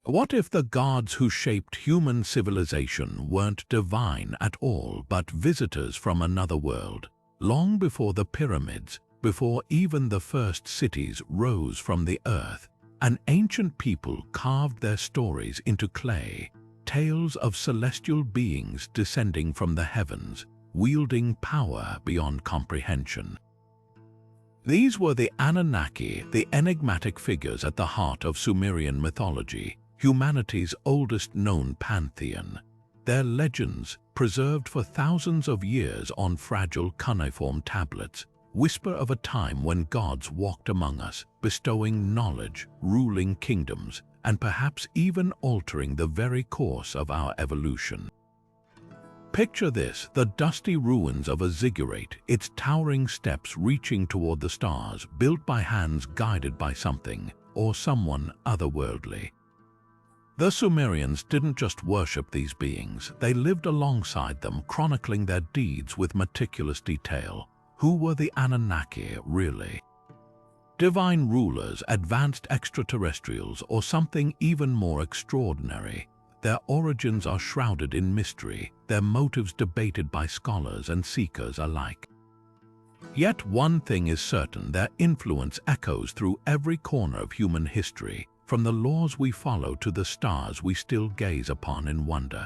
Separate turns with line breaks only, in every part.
What if the gods who shaped human civilization weren't divine at all, but visitors from another world? Long before the pyramids, before even the first cities rose from the earth, an ancient people carved their stories into clay, tales of celestial beings descending from the heavens, wielding power beyond comprehension. These were the Anunnaki, the enigmatic figures at the heart of Sumerian mythology, humanity's oldest known pantheon. Their legends, preserved for thousands of years on fragile cuneiform tablets, whisper of a time when gods walked among us, bestowing knowledge, ruling kingdoms, and perhaps even altering the very course of our evolution. Picture this, the dusty ruins of a ziggurat, its towering steps reaching toward the stars, built by hands guided by something or someone otherworldly. The Sumerians didn't just worship these beings, they lived alongside them, chronicling their deeds with meticulous detail. Who were the Anunnaki, really? Divine rulers, advanced extraterrestrials, or something even more extraordinary? Their origins are shrouded in mystery, their motives debated by scholars and seekers alike. Yet one thing is certain, their influence echoes through every corner of human history, from the laws we follow to the stars we still gaze upon in wonder.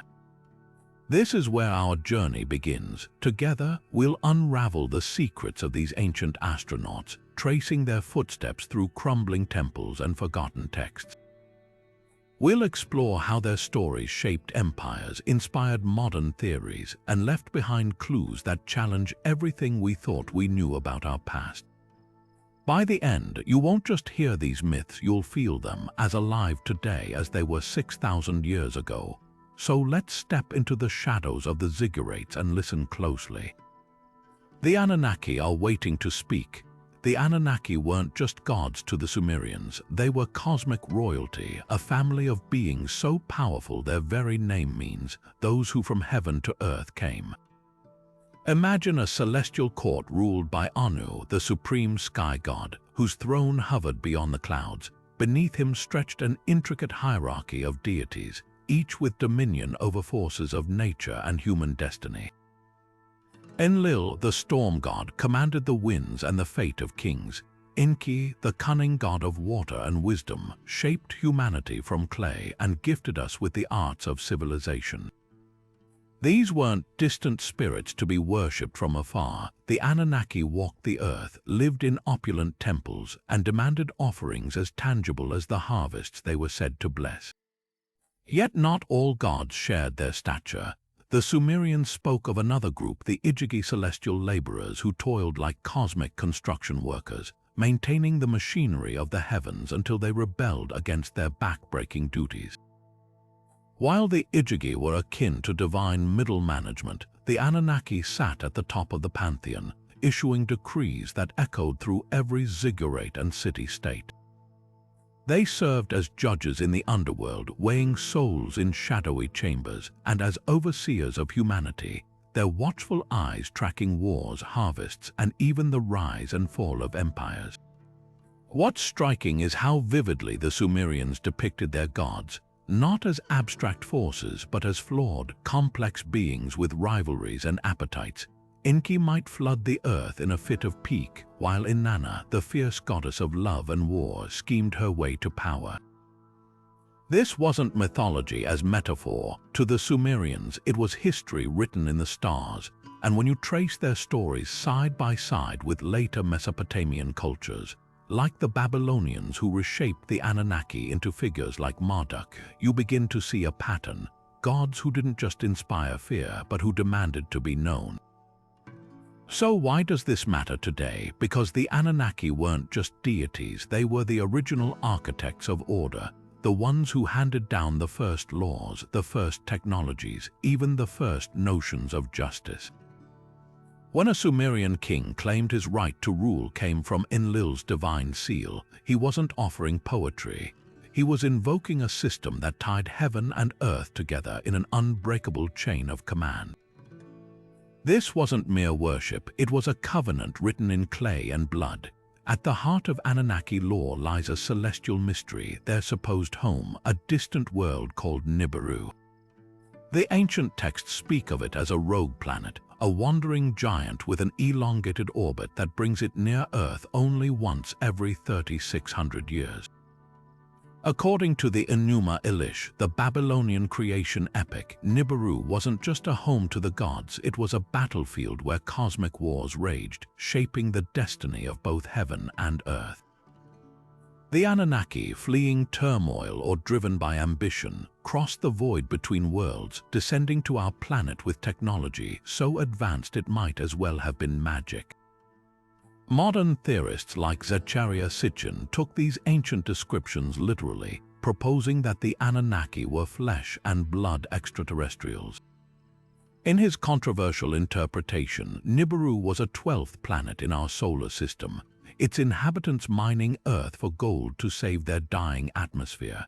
This is where our journey begins. Together, we'll unravel the secrets of these ancient astronauts, tracing their footsteps through crumbling temples and forgotten texts. We'll explore how their stories shaped empires, inspired modern theories, and left behind clues that challenge everything we thought we knew about our past. By the end, you won't just hear these myths, you'll feel them as alive today as they were 6,000 years ago. So let's step into the shadows of the Ziggurats and listen closely. The Anunnaki are waiting to speak. The Anunnaki weren't just gods to the Sumerians, they were cosmic royalty, a family of beings so powerful their very name means, those who from heaven to earth came. Imagine a celestial court ruled by Anu, the supreme sky god, whose throne hovered beyond the clouds. Beneath him stretched an intricate hierarchy of deities, each with dominion over forces of nature and human destiny. Enlil, the storm god, commanded the winds and the fate of kings. Enki, the cunning god of water and wisdom, shaped humanity from clay and gifted us with the arts of civilization. These weren't distant spirits to be worshipped from afar. The Anunnaki walked the earth, lived in opulent temples, and demanded offerings as tangible as the harvests they were said to bless. Yet not all gods shared their stature. The Sumerians spoke of another group, the Igigi celestial laborers who toiled like cosmic construction workers, maintaining the machinery of the heavens until they rebelled against their back-breaking duties. While the Igigi were akin to divine middle management, the Anunnaki sat at the top of the pantheon, issuing decrees that echoed through every ziggurat and city-state. They served as judges in the underworld, weighing souls in shadowy chambers, and as overseers of humanity, their watchful eyes tracking wars, harvests, and even the rise and fall of empires. What's striking is how vividly the Sumerians depicted their gods, not as abstract forces but as flawed, complex beings with rivalries and appetites. Enki might flood the earth in a fit of pique, while Inanna, the fierce goddess of love and war, schemed her way to power. This wasn't mythology as metaphor. To the Sumerians, it was history written in the stars, and when you trace their stories side by side with later Mesopotamian cultures, like the Babylonians who reshaped the Anunnaki into figures like Marduk, you begin to see a pattern: gods who didn't just inspire fear, but who demanded to be known. So why does this matter today? Because the Anunnaki weren't just deities, they were the original architects of order, the ones who handed down the first laws, the first technologies, even the first notions of justice. When a Sumerian king claimed his right to rule came from Enlil's divine seal, he wasn't offering poetry. He was invoking a system that tied heaven and earth together in an unbreakable chain of command. This wasn't mere worship, it was a covenant written in clay and blood. At the heart of Anunnaki lore lies a celestial mystery, their supposed home, a distant world called Nibiru. The ancient texts speak of it as a rogue planet, a wandering giant with an elongated orbit that brings it near Earth only once every 3,600 years. According to the Enuma Elish, the Babylonian creation epic, Nibiru wasn't just a home to the gods, it was a battlefield where cosmic wars raged, shaping the destiny of both heaven and earth. The Anunnaki, fleeing turmoil or driven by ambition, crossed the void between worlds, descending to our planet with technology so advanced it might as well have been magic. Modern theorists like Ziggurat Sitchin took these ancient descriptions literally, proposing that the Anunnaki were flesh and blood extraterrestrials. In his controversial interpretation, Nibiru was a 12th planet in our solar system, its inhabitants mining Earth for gold to save their dying atmosphere.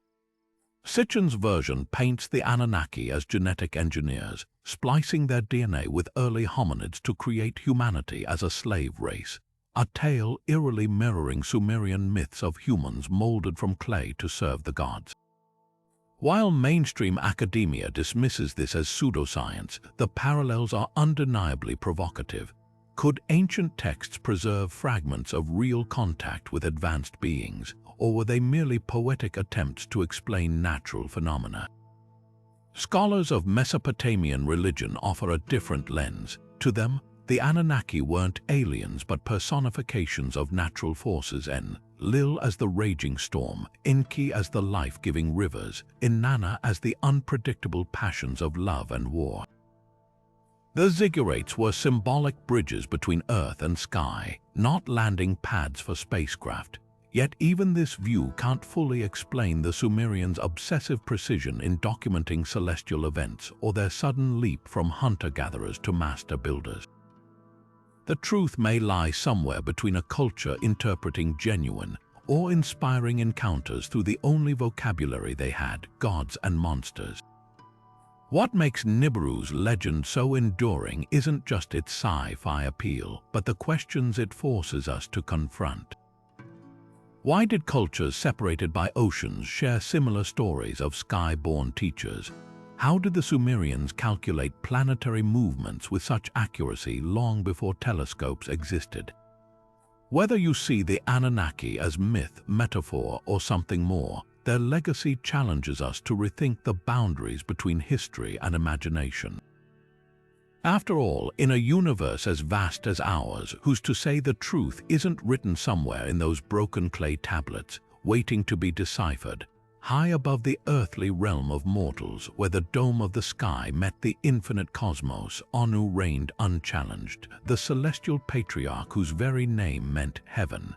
Sitchin's version paints the Anunnaki as genetic engineers, splicing their DNA with early hominids to create humanity as a slave race, a tale eerily mirroring Sumerian myths of humans molded from clay to serve the gods. While mainstream academia dismisses this as pseudoscience, the parallels are undeniably provocative. Could ancient texts preserve fragments of real contact with advanced beings, or were they merely poetic attempts to explain natural phenomena? Scholars of Mesopotamian religion offer a different lens. To them, the Anunnaki weren't aliens but personifications of natural forces, Enlil as the raging storm, Enki as the life-giving rivers, Inanna as the unpredictable passions of love and war. The Ziggurats were symbolic bridges between earth and sky, not landing pads for spacecraft. Yet even this view can't fully explain the Sumerians' obsessive precision in documenting celestial events or their sudden leap from hunter-gatherers to master builders. The truth may lie somewhere between a culture interpreting genuine or inspiring encounters through the only vocabulary they had, gods and monsters. What makes Nibiru's legend so enduring isn't just its sci-fi appeal, but the questions it forces us to confront. Why did cultures separated by oceans share similar stories of sky-born teachers? How did the Sumerians calculate planetary movements with such accuracy long before telescopes existed? Whether you see the Anunnaki as myth, metaphor, or something more, their legacy challenges us to rethink the boundaries between history and imagination. After all, in a universe as vast as ours, who's to say the truth isn't written somewhere in those broken clay tablets, waiting to be deciphered? High above the earthly realm of mortals, where the dome of the sky met the infinite cosmos, Anu reigned unchallenged, the celestial patriarch whose very name meant heaven.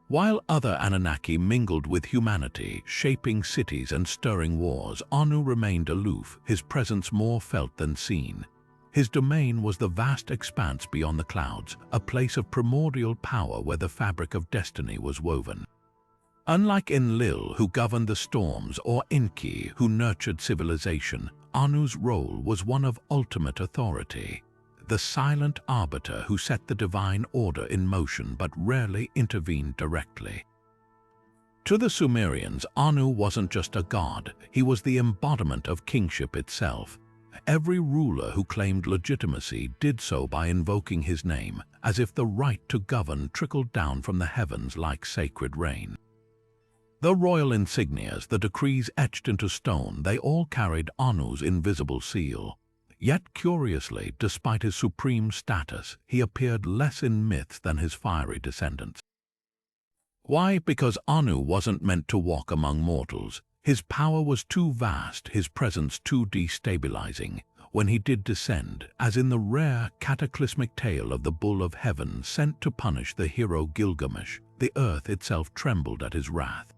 While other Anunnaki mingled with humanity, shaping cities and stirring wars, Anu remained aloof, his presence more felt than seen. His domain was the vast expanse beyond the clouds, a place of primordial power where the fabric of destiny was woven. Unlike Enlil, who governed the storms, or Enki, who nurtured civilization, Anu's role was one of ultimate authority, the silent arbiter who set the divine order in motion but rarely intervened directly. To the Sumerians, Anu wasn't just a god, he was the embodiment of kingship itself. Every ruler who claimed legitimacy did so by invoking his name, as if the right to govern trickled down from the heavens like sacred rain. The royal insignias, the decrees etched into stone, they all carried Anu's invisible seal. Yet curiously, despite his supreme status, he appeared less in myths than his fiery descendants. Why? Because Anu wasn't meant to walk among mortals. His power was too vast, his presence too destabilizing. When he did descend, as in the rare, cataclysmic tale of the Bull of Heaven sent to punish the hero Gilgamesh, the earth itself trembled at his wrath.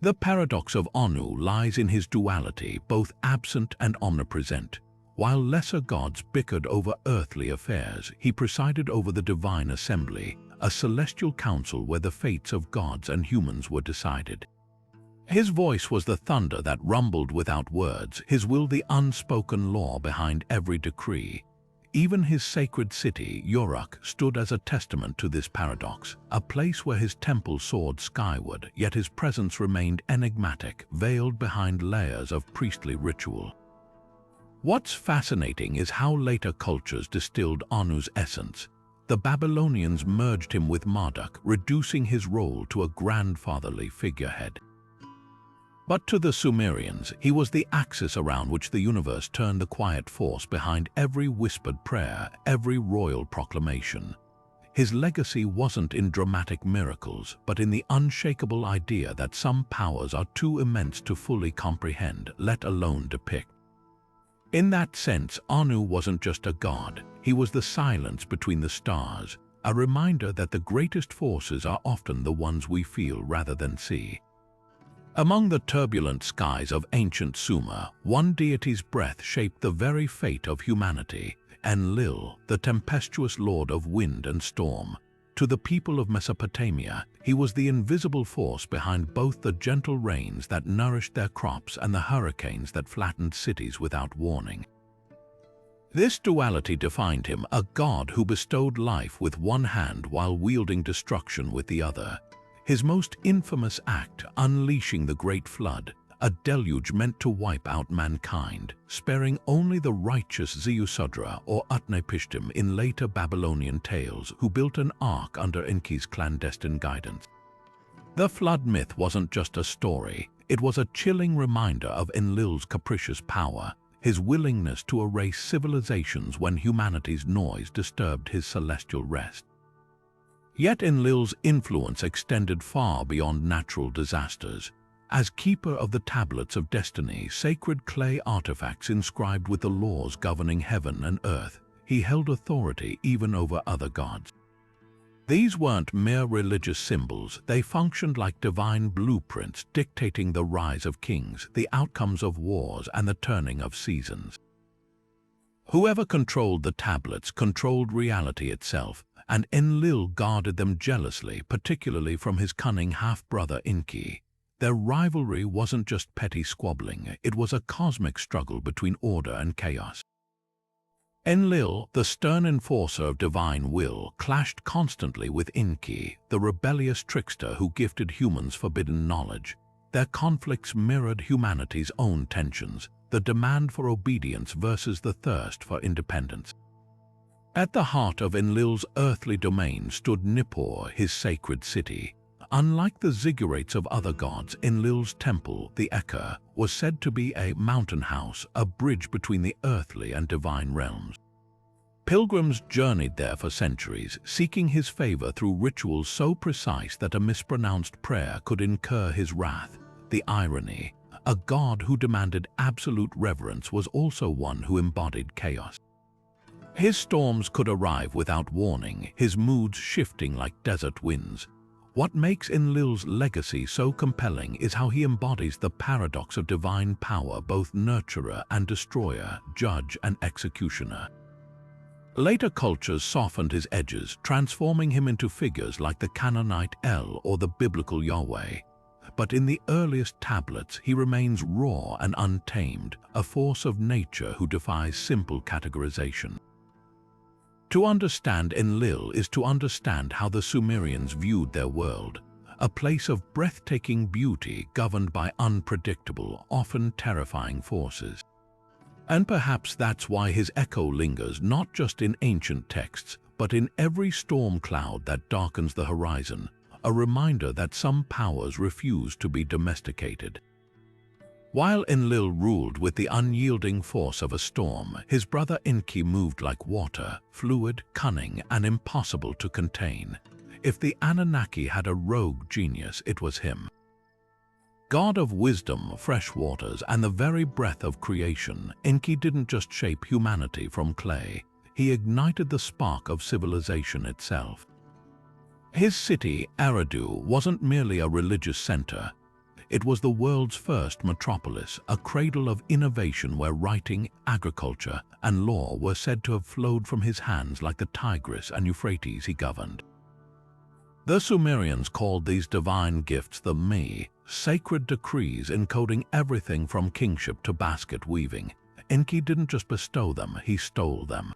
The paradox of Anu lies in his duality, both absent and omnipresent. While lesser gods bickered over earthly affairs, he presided over the divine assembly, a celestial council where the fates of gods and humans were decided. His voice was the thunder that rumbled without words, his will the unspoken law behind every decree. Even his sacred city, Uruk, stood as a testament to this paradox, a place where his temple soared skyward, yet his presence remained enigmatic, veiled behind layers of priestly ritual. What's fascinating is how later cultures distilled Anu's essence. The Babylonians merged him with Marduk, reducing his role to a grandfatherly figurehead. But to the Sumerians, he was the axis around which the universe turned, the quiet force behind every whispered prayer, every royal proclamation. His legacy wasn't in dramatic miracles, but in the unshakable idea that some powers are too immense to fully comprehend, let alone depict. In that sense, Anu wasn't just a god, he was the silence between the stars, a reminder that the greatest forces are often the ones we feel rather than see. Among the turbulent skies of ancient Sumer, one deity's breath shaped the very fate of humanity, Enlil, the tempestuous lord of wind and storm. To the people of Mesopotamia, he was the invisible force behind both the gentle rains that nourished their crops and the hurricanes that flattened cities without warning. This duality defined him, a god who bestowed life with one hand while wielding destruction with the other. His most infamous act, unleashing the Great Flood, a deluge meant to wipe out mankind, sparing only the righteous Ziusudra or Utnapishtim in later Babylonian tales, who built an ark under Enki's clandestine guidance. The flood myth wasn't just a story, it was a chilling reminder of Enlil's capricious power, his willingness to erase civilizations when humanity's noise disturbed his celestial rest. Yet Enlil's influence extended far beyond natural disasters. As keeper of the tablets of destiny, sacred clay artifacts inscribed with the laws governing heaven and earth, he held authority even over other gods. These weren't mere religious symbols, they functioned like divine blueprints dictating the rise of kings, the outcomes of wars, and the turning of seasons. Whoever controlled the tablets controlled reality itself, and Enlil guarded them jealously, particularly from his cunning half-brother Enki. Their rivalry wasn't just petty squabbling, it was a cosmic struggle between order and chaos. Enlil, the stern enforcer of divine will, clashed constantly with Enki, the rebellious trickster who gifted humans forbidden knowledge. Their conflicts mirrored humanity's own tensions, the demand for obedience versus the thirst for independence. At the heart of Enlil's earthly domain stood Nippur, his sacred city. Unlike the Ziggurats of other gods, Enlil's temple, the Eka, was said to be a mountain house, a bridge between the earthly and divine realms. Pilgrims journeyed there for centuries, seeking his favor through rituals so precise that a mispronounced prayer could incur his wrath. The irony, a god who demanded absolute reverence was also one who embodied chaos. His storms could arrive without warning, his moods shifting like desert winds. What makes Enlil's legacy so compelling is how he embodies the paradox of divine power, both nurturer and destroyer, judge and executioner. Later cultures softened his edges, transforming him into figures like the Canaanite El or the biblical Yahweh. But in the earliest tablets, he remains raw and untamed, a force of nature who defies simple categorization. To understand Enlil is to understand how the Sumerians viewed their world, a place of breathtaking beauty governed by unpredictable, often terrifying forces. And perhaps that's why his echo lingers not just in ancient texts, but in every storm cloud that darkens the horizon, a reminder that some powers refuse to be domesticated. While Enlil ruled with the unyielding force of a storm, his brother Enki moved like water, fluid, cunning, and impossible to contain. If the Anunnaki had a rogue genius, it was him. God of wisdom, fresh waters, and the very breath of creation, Enki didn't just shape humanity from clay, he ignited the spark of civilization itself. His city, Eridu, wasn't merely a religious center. It was the world's first metropolis, a cradle of innovation where writing, agriculture, and law were said to have flowed from his hands like the Tigris and Euphrates he governed. The Sumerians called these divine gifts the Mi, sacred decrees encoding everything from kingship to basket weaving. Enki didn't just bestow them, he stole them.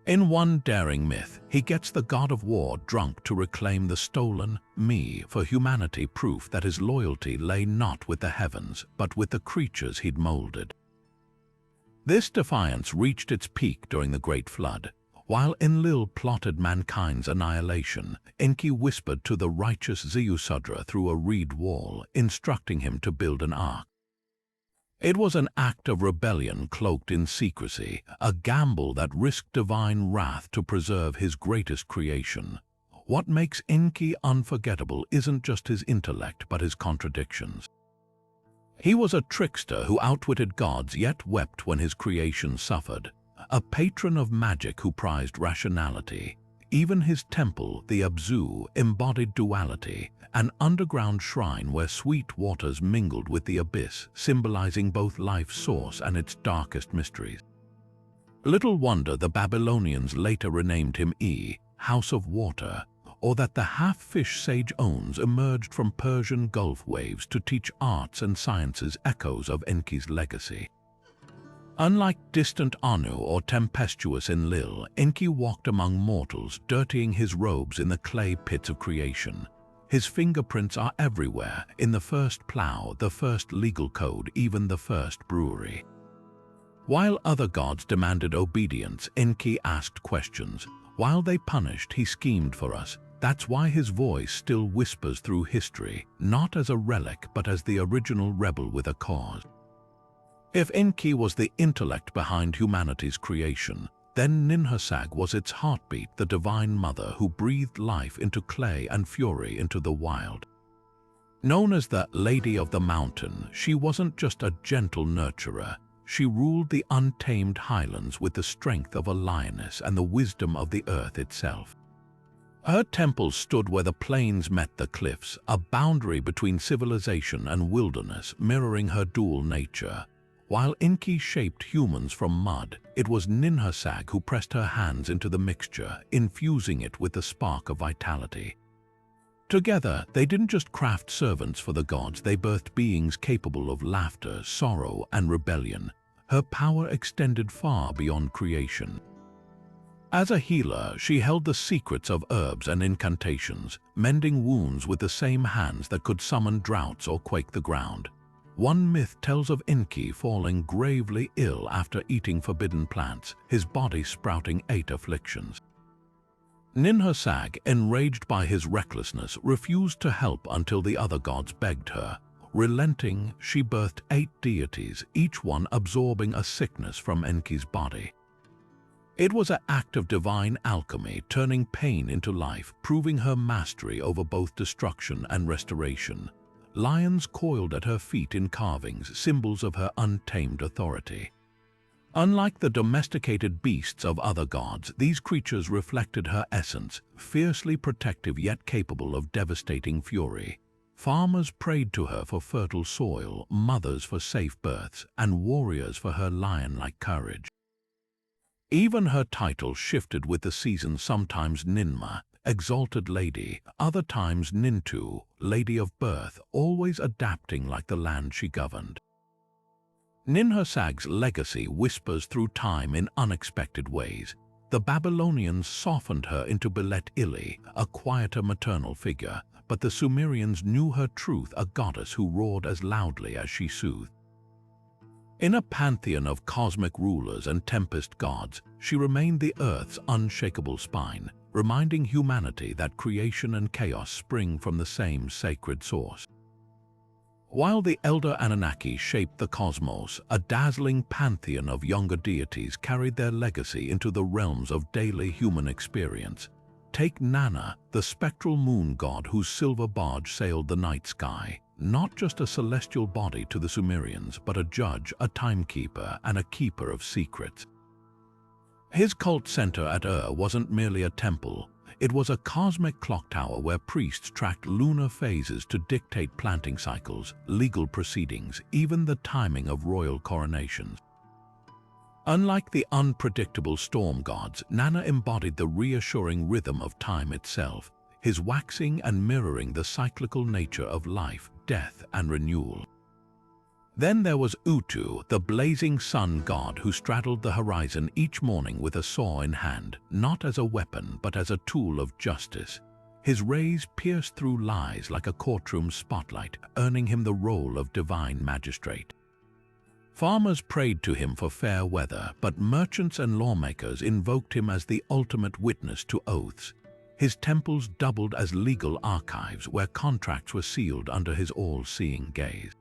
In one daring myth, he gets the god of war drunk to reclaim the stolen me for humanity, proof that his loyalty lay not with the heavens, but with the creatures he'd molded. This defiance reached its peak during the Great Flood. While Enlil plotted mankind's annihilation, Enki whispered to the righteous Ziggurats through a reed wall, instructing him to build an ark. It was an act of rebellion cloaked in secrecy, a gamble that risked divine wrath to preserve his greatest creation. What makes Enki unforgettable isn't just his intellect but his contradictions. He was a trickster who outwitted gods yet wept when his creation suffered, a patron of magic who prized rationality. Even his temple, the Abzu, embodied duality, an underground shrine where sweet waters mingled with the abyss, symbolizing both life's source and its darkest mysteries. Little wonder the Babylonians later renamed him House of Water, or that the half-fish sage Ons emerged from Persian Gulf waves to teach arts and sciences, echoes of Enki's legacy. Unlike distant Anu or tempestuous Enlil, Enki walked among mortals, dirtying his robes in the clay pits of creation. His fingerprints are everywhere, in the first plough, the first legal code, even the first brewery. While other gods demanded obedience, Enki asked questions. While they punished, he schemed for us. That's why his voice still whispers through history, not as a relic but as the original rebel with a cause. If Enki was the intellect behind humanity's creation, then Ninhursag was its heartbeat, the divine mother who breathed life into clay and fury into the wild. Known as the Lady of the Mountain, she wasn't just a gentle nurturer. She ruled the untamed highlands with the strength of a lioness and the wisdom of the earth itself. Her temple stood where the plains met the cliffs, a boundary between civilization and wilderness, mirroring her dual nature. While Enki shaped humans from mud, it was Ninhursag who pressed her hands into the mixture, infusing it with the spark of vitality. Together, they didn't just craft servants for the gods, they birthed beings capable of laughter, sorrow, and rebellion. Her power extended far beyond creation. As a healer, she held the secrets of herbs and incantations, mending wounds with the same hands that could summon droughts or quake the ground. One myth tells of Enki falling gravely ill after eating forbidden plants, his body sprouting 8 afflictions. Ninhursag, enraged by his recklessness, refused to help until the other gods begged her. Relenting, she birthed 8 deities, each one absorbing a sickness from Enki's body. It was an act of divine alchemy, turning pain into life, proving her mastery over both destruction and restoration. Lions coiled at her feet in carvings, symbols of her untamed authority. Unlike the domesticated beasts of other gods, these creatures reflected her essence, fiercely protective yet capable of devastating fury. Farmers prayed to her for fertile soil, mothers for safe births, and warriors for her lion-like courage. Even her title shifted with the seasons, sometimes Ninma, exalted lady, other times Nintu, lady of birth, always adapting like the land she governed. Ninhursag's legacy whispers through time in unexpected ways. The Babylonians softened her into Belet Ili, a quieter maternal figure, but the Sumerians knew her truth, a goddess who roared as loudly as she soothed. In a pantheon of cosmic rulers and tempest gods, she remained the Earth's unshakable spine, reminding humanity that creation and chaos spring from the same sacred source. While the elder Anunnaki shaped the cosmos, a dazzling pantheon of younger deities carried their legacy into the realms of daily human experience. Take Nanna, the spectral moon god whose silver barge sailed the night sky. Not just a celestial body to the Sumerians, but a judge, a timekeeper, and a keeper of secrets. His cult center at wasn't merely a temple. It was a cosmic clock tower where priests tracked lunar phases to dictate planting cycles, legal proceedings, even the timing of royal coronations. Unlike the unpredictable storm gods, Nanna embodied the reassuring rhythm of time itself, his waxing and mirroring the cyclical nature of life, death, and renewal. Then there was Utu, the blazing sun god who straddled the horizon each morning with a saw in hand, not as a weapon but as a tool of justice. His rays pierced through lies like a courtroom spotlight, earning him the role of divine magistrate. Farmers prayed to him for fair weather, but merchants and lawmakers invoked him as the ultimate witness to oaths. His temples doubled as legal archives where contracts were sealed under his all-seeing gaze.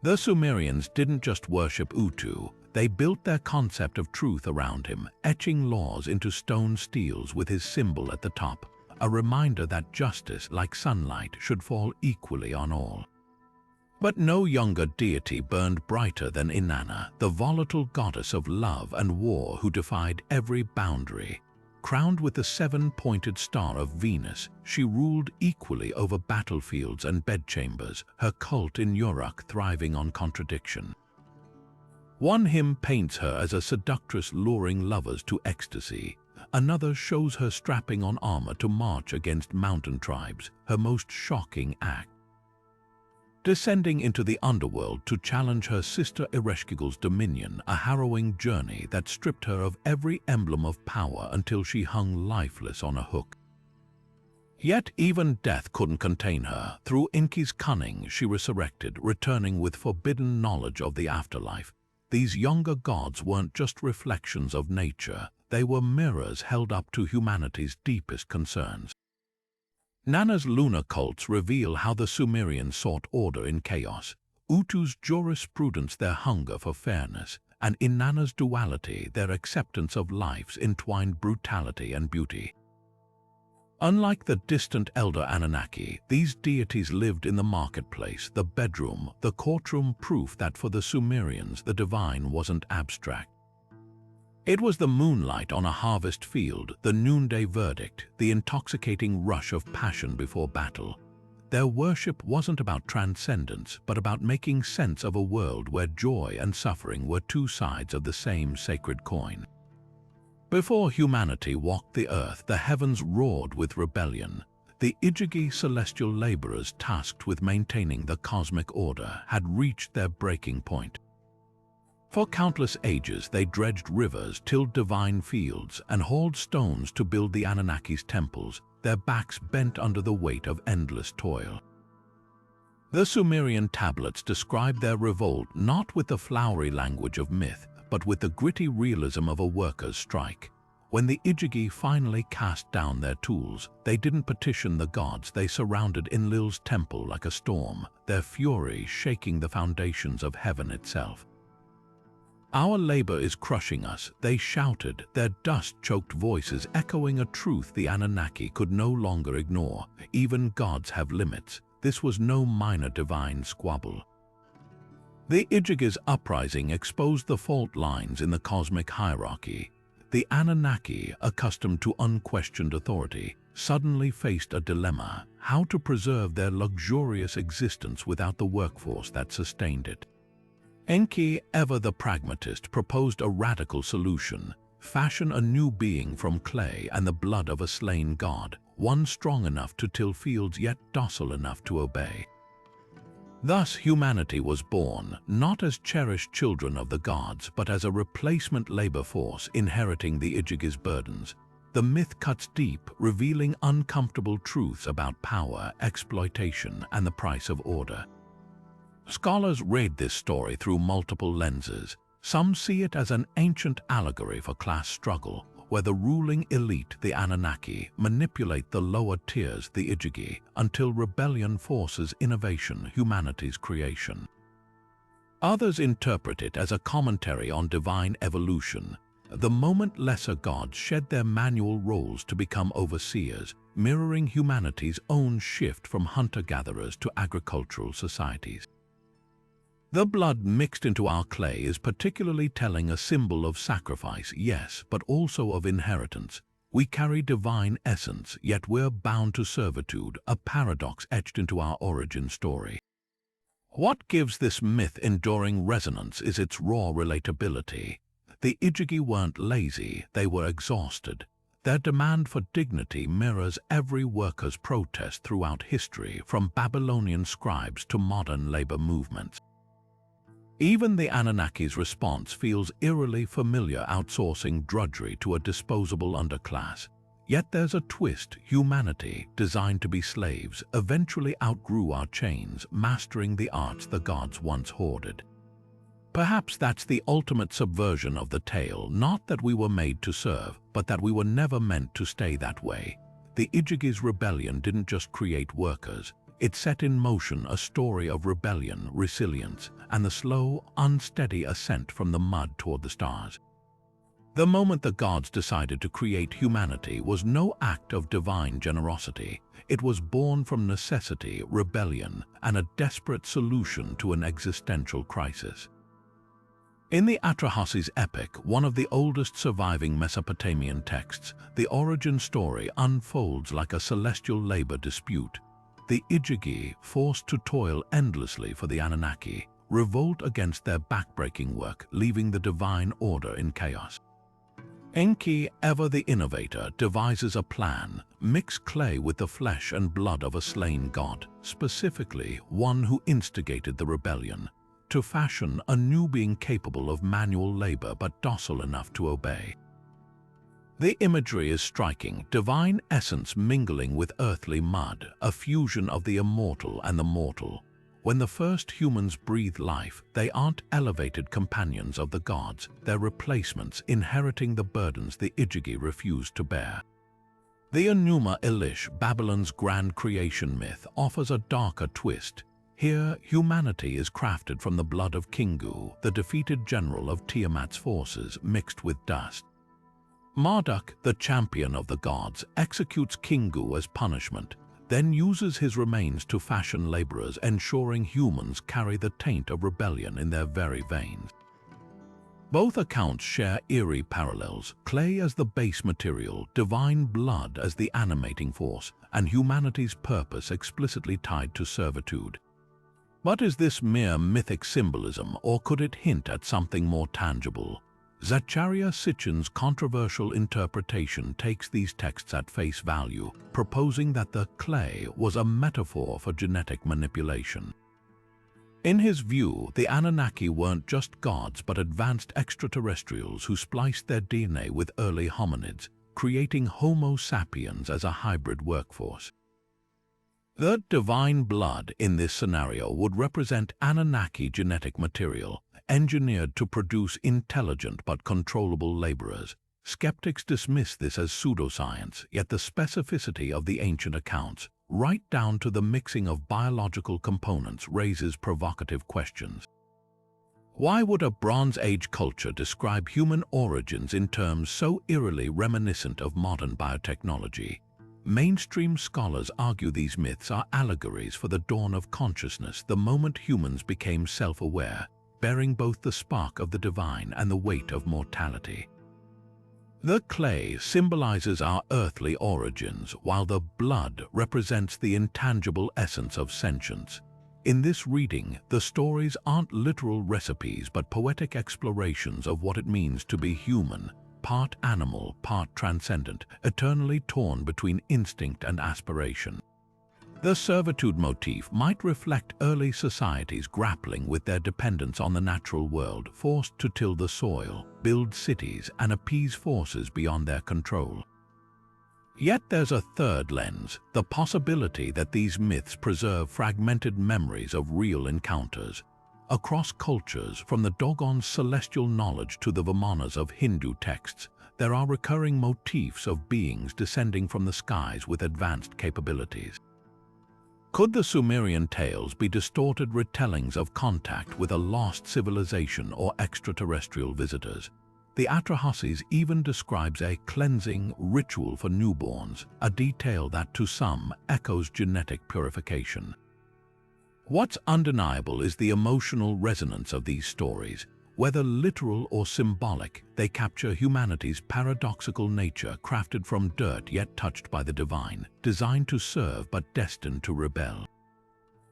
The Sumerians didn't just worship Utu, they built their concept of truth around him, etching laws into stone steels with his symbol at the top, a reminder that justice, like sunlight, should fall equally on all. But no younger deity burned brighter than Inanna, the volatile goddess of love and war who defied every boundary. Crowned with the seven-pointed star of Venus, she ruled equally over battlefields and bedchambers, her cult in Uruk thriving on contradiction. One hymn paints her as a seductress luring lovers to ecstasy. Another shows her strapping on armor to march against mountain tribes, her most shocking act. Descending into the underworld to challenge her sister Ereshkigal's dominion, a harrowing journey that stripped her of every emblem of power until she hung lifeless on a hook. Yet even death couldn't contain her. Through Enki's cunning, she resurrected, returning with forbidden knowledge of the afterlife. These younger gods weren't just reflections of nature, they were mirrors held up to humanity's deepest concerns. Nanna's lunar cults reveal how the Sumerians sought order in chaos, Utu's jurisprudence their hunger for fairness, and Inanna's duality their acceptance of life's entwined brutality and beauty. Unlike the distant elder Anunnaki, these deities lived in the marketplace, the bedroom, the courtroom, proof that for the Sumerians the divine wasn't abstract. It was the moonlight on a harvest field, the noonday verdict, the intoxicating rush of passion before battle. Their worship wasn't about transcendence, but about making sense of a world where joy and suffering were two sides of the same sacred coin. Before humanity walked the earth, the heavens roared with rebellion. The Ijigi celestial laborers tasked with maintaining the cosmic order had reached their breaking point. For countless ages they dredged rivers, tilled divine fields, and hauled stones to build the Anunnaki's temples, their backs bent under the weight of endless toil. The Sumerian tablets describe their revolt not with the flowery language of myth, but with the gritty realism of a worker's strike. When the Ijigi finally cast down their tools, they didn't petition the gods, they surrounded Enlil's temple like a storm, their fury shaking the foundations of heaven itself. "Our labor is crushing us," they shouted, their dust-choked voices echoing a truth the Anunnaki could no longer ignore. Even gods have limits. This was no minor divine squabble. The Ijigi's uprising exposed the fault lines in the cosmic hierarchy. The Anunnaki, accustomed to unquestioned authority, suddenly faced a dilemma: how to preserve their luxurious existence without the workforce that sustained it. Enki, ever the pragmatist, proposed a radical solution: fashion a new being from clay and the blood of a slain god, one strong enough to till fields yet docile enough to obey. Thus humanity was born, not as cherished children of the gods, but as a replacement labor force inheriting the Ijigi's burdens. The myth cuts deep, revealing uncomfortable truths about power, exploitation, and the price of order. Scholars read this story through multiple lenses. Some see it as an ancient allegory for class struggle, where the ruling elite, the Anunnaki, manipulate the lower tiers, the Ijigi, until rebellion forces innovation, humanity's creation. Others interpret it as a commentary on divine evolution. The moment lesser gods shed their manual roles to become overseers, mirroring humanity's own shift from hunter-gatherers to agricultural societies. The blood mixed into our clay is particularly telling, a symbol of sacrifice, yes, but also of inheritance. We carry divine essence, yet we're bound to servitude, a paradox etched into our origin story. What gives this myth enduring resonance is its raw relatability. The Ijigi weren't lazy, they were exhausted. Their demand for dignity mirrors every worker's protest throughout history, from Babylonian scribes to modern labor movements. Even the Anunnaki's response feels eerily familiar, outsourcing drudgery to a disposable underclass. Yet there's a twist. Humanity, designed to be slaves, eventually outgrew our chains, mastering the arts the gods once hoarded. Perhaps that's the ultimate subversion of the tale, not that we were made to serve, but that we were never meant to stay that way. The Ichigi's rebellion didn't just create workers, it set in motion a story of rebellion, resilience, and the slow, unsteady ascent from the mud toward the stars. The moment the gods decided to create humanity was no act of divine generosity. It was born from necessity, rebellion, and a desperate solution to an existential crisis. In the Atrahasis epic, one of the oldest surviving Mesopotamian texts, the origin story unfolds like a celestial labor dispute. The Ichigi, forced to toil endlessly for the Anunnaki, revolt against their backbreaking work, leaving the divine order in chaos. Enki, ever the innovator, devises a plan: mix clay with the flesh and blood of a slain god, specifically one who instigated the rebellion, to fashion a new being capable of manual labor but docile enough to obey. The imagery is striking, divine essence mingling with earthly mud, a fusion of the immortal and the mortal. When the first humans breathe life, they aren't elevated companions of the gods, they're replacements, inheriting the burdens the Ichigi refused to bear. The Enuma Elish, Babylon's grand creation myth, offers a darker twist. Here, humanity is crafted from the blood of Kingu, the defeated general of Tiamat's forces, mixed with dust. Marduk, the champion of the gods, executes Kingu as punishment, then uses his remains to fashion laborers, ensuring humans carry the taint of rebellion in their very veins. Both accounts share eerie parallels: clay as the base material, divine blood as the animating force, and humanity's purpose explicitly tied to servitude. But is this mere mythic symbolism, or could it hint at something more tangible? Zaccharia Sitchin's controversial interpretation takes these texts at face value, proposing that the clay was a metaphor for genetic manipulation. In his view, the Anunnaki weren't just gods but advanced extraterrestrials who spliced their DNA with early hominids, creating Homo sapiens as a hybrid workforce. The divine blood in this scenario would represent Anunnaki genetic material, engineered to produce intelligent but controllable laborers. Skeptics dismiss this as pseudoscience, yet the specificity of the ancient accounts, right down to the mixing of biological components, raises provocative questions. Why would a Bronze Age culture describe human origins in terms so eerily reminiscent of modern biotechnology? Mainstream scholars argue these myths are allegories for the dawn of consciousness, the moment humans became self-aware, bearing both the spark of the divine and the weight of mortality. The clay symbolizes our earthly origins, while the blood represents the intangible essence of sentience. In this reading, the stories aren't literal recipes but poetic explorations of what it means to be human, part animal, part transcendent, eternally torn between instinct and aspiration. The servitude motif might reflect early societies grappling with their dependence on the natural world, forced to till the soil, build cities, and appease forces beyond their control. Yet there's a third lens, the possibility that these myths preserve fragmented memories of real encounters. Across cultures, from the Dogon's celestial knowledge to the Vimanas of Hindu texts, there are recurring motifs of beings descending from the skies with advanced capabilities. Could the Sumerian tales be distorted retellings of contact with a lost civilization or extraterrestrial visitors? The Atrahasis even describes a cleansing ritual for newborns, a detail that to some echoes genetic purification. What's undeniable is the emotional resonance of these stories. Whether literal or symbolic, they capture humanity's paradoxical nature, crafted from dirt yet touched by the divine, designed to serve but destined to rebel.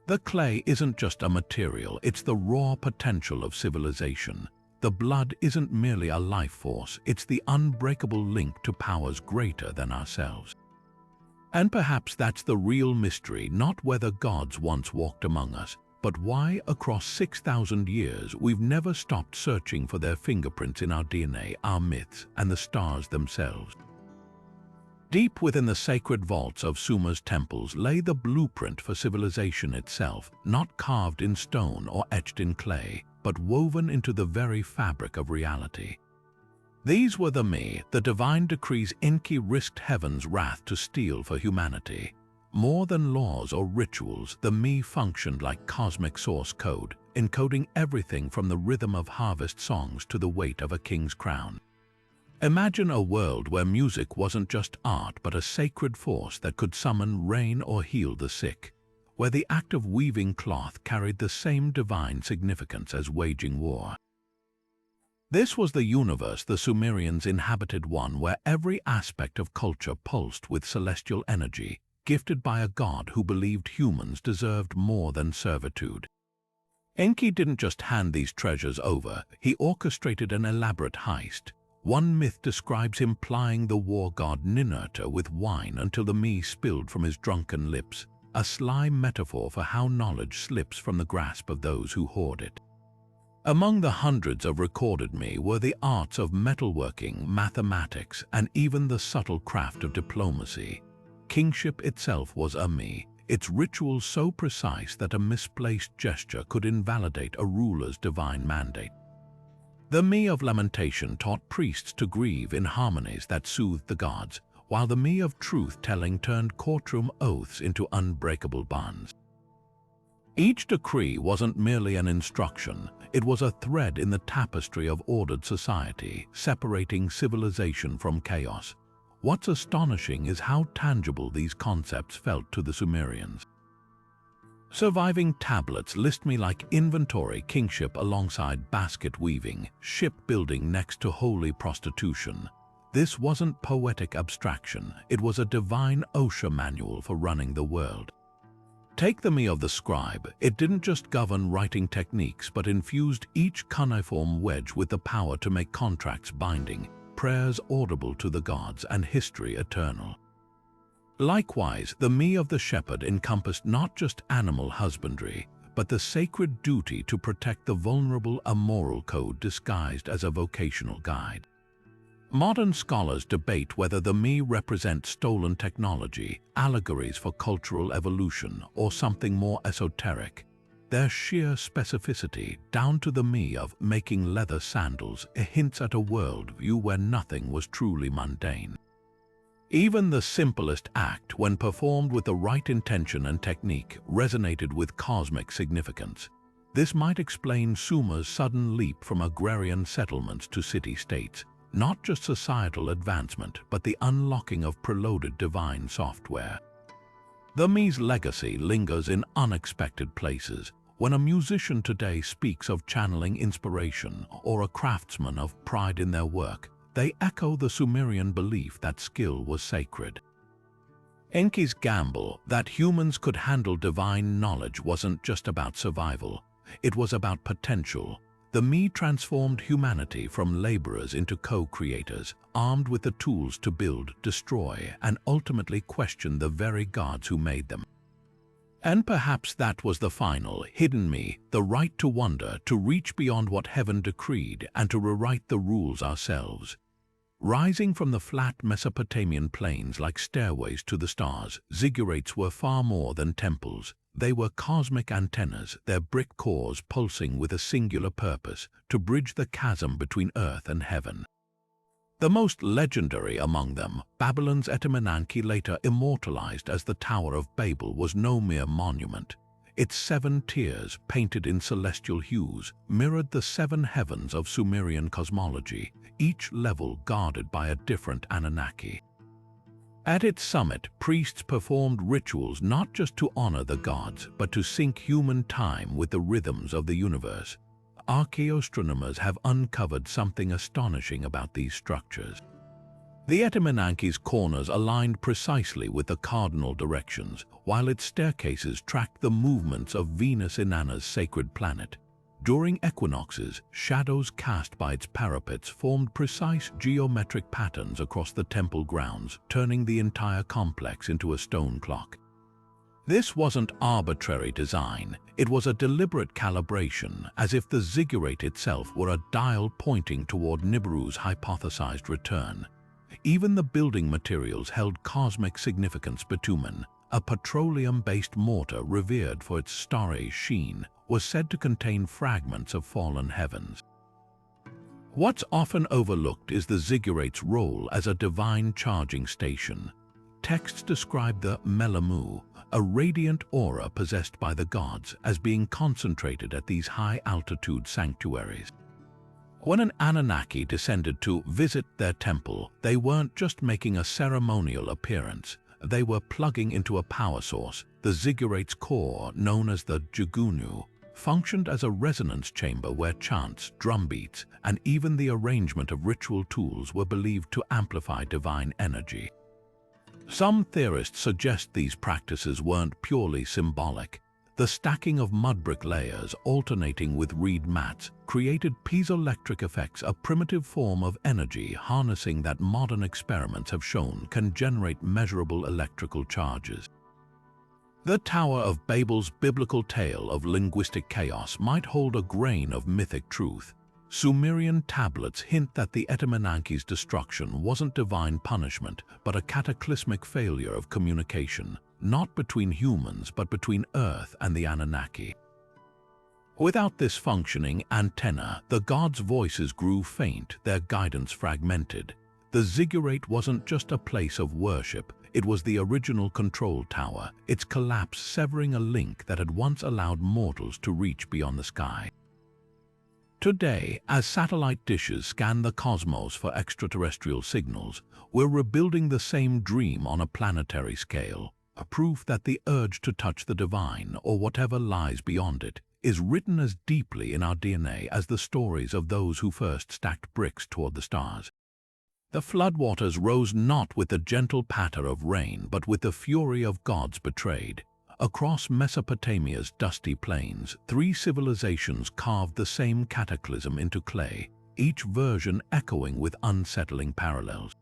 The clay isn't just a material, it's the raw potential of civilization. The blood isn't merely a life force, it's the unbreakable link to powers greater than ourselves. And perhaps that's the real mystery, not whether gods once walked among us, but why, across 6,000 years, we've never stopped searching for their fingerprints in our DNA, our myths, and the stars themselves. Deep within the sacred vaults of Sumer's temples lay the blueprint for civilization itself, not carved in stone or etched in clay, but woven into the very fabric of reality. These were the me, the divine decrees Enki risked heaven's wrath to steal for humanity. More than laws or rituals, the me functioned like cosmic source code, encoding everything from the rhythm of harvest songs to the weight of a king's crown. Imagine a world where music wasn't just art but a sacred force that could summon rain or heal the sick, where the act of weaving cloth carried the same divine significance as waging war. This was the universe the Sumerians inhabited, one where every aspect of culture pulsed with celestial energy, gifted by a god who believed humans deserved more than servitude. Enki didn't just hand these treasures over, he orchestrated an elaborate heist. One myth describes him plying the war god Ninhursag with wine until the me spilled from his drunken lips, a sly metaphor for how knowledge slips from the grasp of those who hoard it. Among the hundreds of recorded me were the arts of metalworking, mathematics, and even the subtle craft of diplomacy. Kingship itself was a me, its rituals so precise that a misplaced gesture could invalidate a ruler's divine mandate. The me of lamentation taught priests to grieve in harmonies that soothed the gods, while the me of truth-telling turned courtroom oaths into unbreakable bonds. Each decree wasn't merely an instruction, it was a thread in the tapestry of ordered society, separating civilization from chaos. What's astonishing is how tangible these concepts felt to the Sumerians. Surviving tablets list me like inventory, kingship alongside basket weaving, shipbuilding next to holy prostitution. This wasn't poetic abstraction, it was a divine OSHA manual for running the world. Take the me of the scribe, it didn't just govern writing techniques but infused each cuneiform wedge with the power to make contracts binding, prayers audible to the gods, and history eternal. Likewise, the me of the shepherd encompassed not just animal husbandry, but the sacred duty to protect the vulnerable, a moral code disguised as a vocational guide. Modern scholars debate whether the me represents stolen technology, allegories for cultural evolution, or something more esoteric. Their sheer specificity, down to the me of making leather sandals, hints at a worldview where nothing was truly mundane. Even the simplest act, when performed with the right intention and technique, resonated with cosmic significance. This might explain Sumer's sudden leap from agrarian settlements to city-states, not just societal advancement, but the unlocking of preloaded divine software. The me's legacy lingers in unexpected places. When a musician today speaks of channeling inspiration, or a craftsman of pride in their work, they echo the Sumerian belief that skill was sacred. Enki's gamble that humans could handle divine knowledge wasn't just about survival, it was about potential. The me transformed humanity from laborers into co-creators, armed with the tools to build, destroy, and ultimately question the very gods who made them. And perhaps that was the final, hidden me, the right to wonder, to reach beyond what heaven decreed, and to rewrite the rules ourselves. Rising from the flat Mesopotamian plains like stairways to the stars, Ziggurats were far more than temples. They were cosmic antennas, their brick cores pulsing with a singular purpose, to bridge the chasm between earth and heaven. The most legendary among them, Babylon's Enki, later immortalized as the Tower of Babel, was no mere monument. Its 7 tiers, painted in celestial hues, mirrored the 7 heavens of Sumerian cosmology, each level guarded by a different Anunnaki. At its summit, priests performed rituals not just to honor the gods, but to sync human time with the rhythms of the universe. Archaeoastronomers have uncovered something astonishing about these structures. The Enki's corners aligned precisely with the cardinal directions, while its staircases tracked the movements of Venus, Inanna's sacred planet. During equinoxes, shadows cast by its parapets formed precise geometric patterns across the temple grounds, turning the entire complex into a stone clock. This wasn't arbitrary design, it was a deliberate calibration, as if the ziggurat itself were a dial pointing toward Nibiru's hypothesized return. Even the building materials held cosmic significance. Bitumen, a petroleum-based mortar revered for its starry sheen, was said to contain fragments of fallen heavens. What's often overlooked is the ziggurat's role as a divine charging station. Texts describe the melamu, a radiant aura possessed by the gods, as being concentrated at these high-altitude sanctuaries. When an Anunnaki descended to visit their temple, they weren't just making a ceremonial appearance. They were plugging into a power source. The ziggurat's core, known as the jugunu, functioned as a resonance chamber where chants, drumbeats, and even the arrangement of ritual tools were believed to amplify divine energy. Some theorists suggest these practices weren't purely symbolic. The stacking of mud brick layers alternating with reed mats created piezoelectric effects, a primitive form of energy harnessing that modern experiments have shown can generate measurable electrical charges. The Tower of Babel's biblical tale of linguistic chaos might hold a grain of mythic truth. Sumerian tablets hint that the Anunnakis' destruction wasn't divine punishment, but a cataclysmic failure of communication, not between humans but between Earth and the Anunnaki. Without this functioning antenna, the gods' voices grew faint, their guidance fragmented. The ziggurat wasn't just a place of worship, it was the original control tower, its collapse severing a link that had once allowed mortals to reach beyond the sky. Today, as satellite dishes scan the cosmos for extraterrestrial signals, we're rebuilding the same dream on a planetary scale, a proof that the urge to touch the divine, or whatever lies beyond it, is written as deeply in our DNA as the stories of those who first stacked bricks toward the stars. The floodwaters rose not with the gentle patter of rain, but with the fury of gods betrayed. Across Mesopotamia's dusty plains, 3 civilizations carved the same cataclysm into clay, each version echoing with unsettling parallels.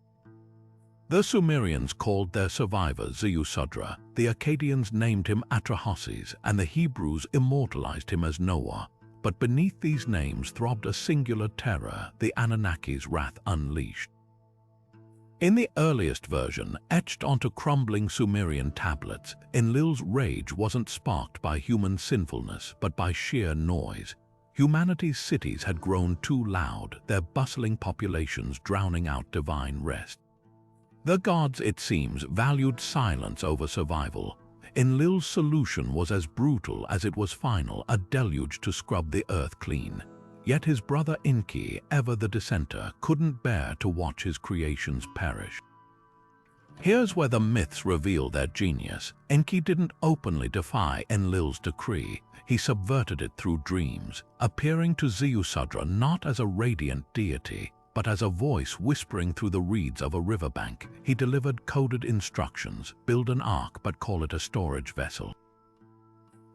The Sumerians called their survivor Ziggurats, the Akkadians named him Atrahasis, and the Hebrews immortalized him as Noah. But beneath these names throbbed a singular terror, the Anunnakis' wrath unleashed. In the earliest version, etched onto crumbling Sumerian tablets, Enlil's rage wasn't sparked by human sinfulness, but by sheer noise. Humanity's cities had grown too loud, their bustling populations drowning out divine rest. The gods, it seems, valued silence over survival. Enlil's solution was as brutal as it was final, a deluge to scrub the earth clean. Yet his brother Enki, ever the dissenter, couldn't bear to watch his creations perish. Here's where the myths reveal their genius. Enki didn't openly defy Enlil's decree. He subverted it through dreams, appearing to Ziggurats not as a radiant deity, but as a voice whispering through the reeds of a riverbank. He delivered coded instructions: build an ark but call it a storage vessel.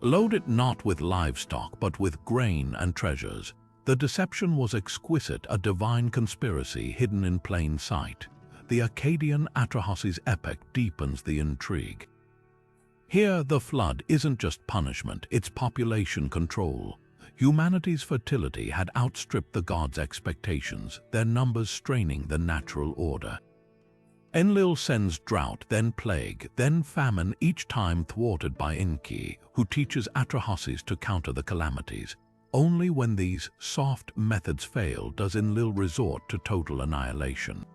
Load it not with livestock but with grain and treasures. The deception was exquisite, a divine conspiracy hidden in plain sight. The Akkadian Atrahasis epic deepens the intrigue. Here, the flood isn't just punishment, it's population control. Humanity's fertility had outstripped the gods' expectations, their numbers straining the natural order. Enlil sends drought, then plague, then famine, each time thwarted by Enki, who teaches Atrahasis to counter the calamities. Only when these soft methods fail does Enlil resort to total annihilation.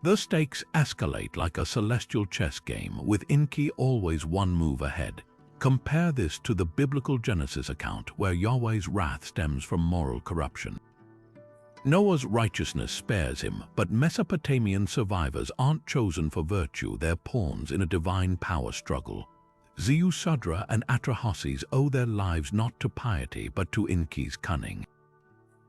The stakes escalate like a celestial chess game, with Enki always one move ahead. Compare this to the biblical Genesis account, where Yahweh's wrath stems from moral corruption. Noah's righteousness spares him, but Mesopotamian survivors aren't chosen for virtue, they're pawns in a divine power struggle. Ziggurats and Atrahasis owe their lives not to piety but to Enki's cunning.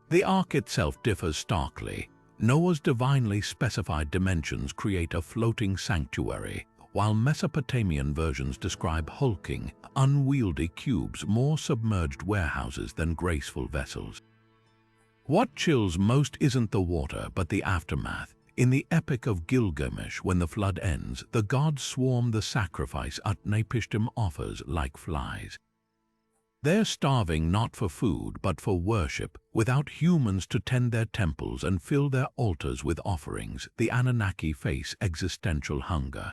The ark itself differs starkly. Noah's divinely specified dimensions create a floating sanctuary, while Mesopotamian versions describe hulking, unwieldy cubes, more submerged warehouses than graceful vessels. What chills most isn't the water but the aftermath. In the Epic of Gilgamesh, when the flood ends, the gods swarm the sacrifice Utnapishtim offers like flies. They're starving not for food but for worship. Without humans to tend their temples and fill their altars with offerings, the Anunnaki face existential hunger.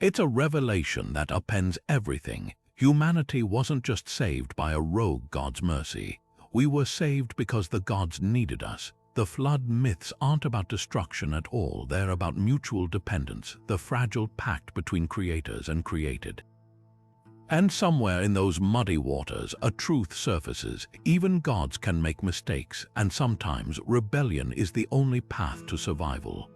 It's a revelation that upends everything. Humanity wasn't just saved by a rogue god's mercy. We were saved because the gods needed us. The flood myths aren't about destruction at all. They're about mutual dependence, the fragile pact between creators and created. And somewhere in those muddy waters, a truth surfaces. Even gods can make mistakes, and sometimes rebellion is the only path to survival.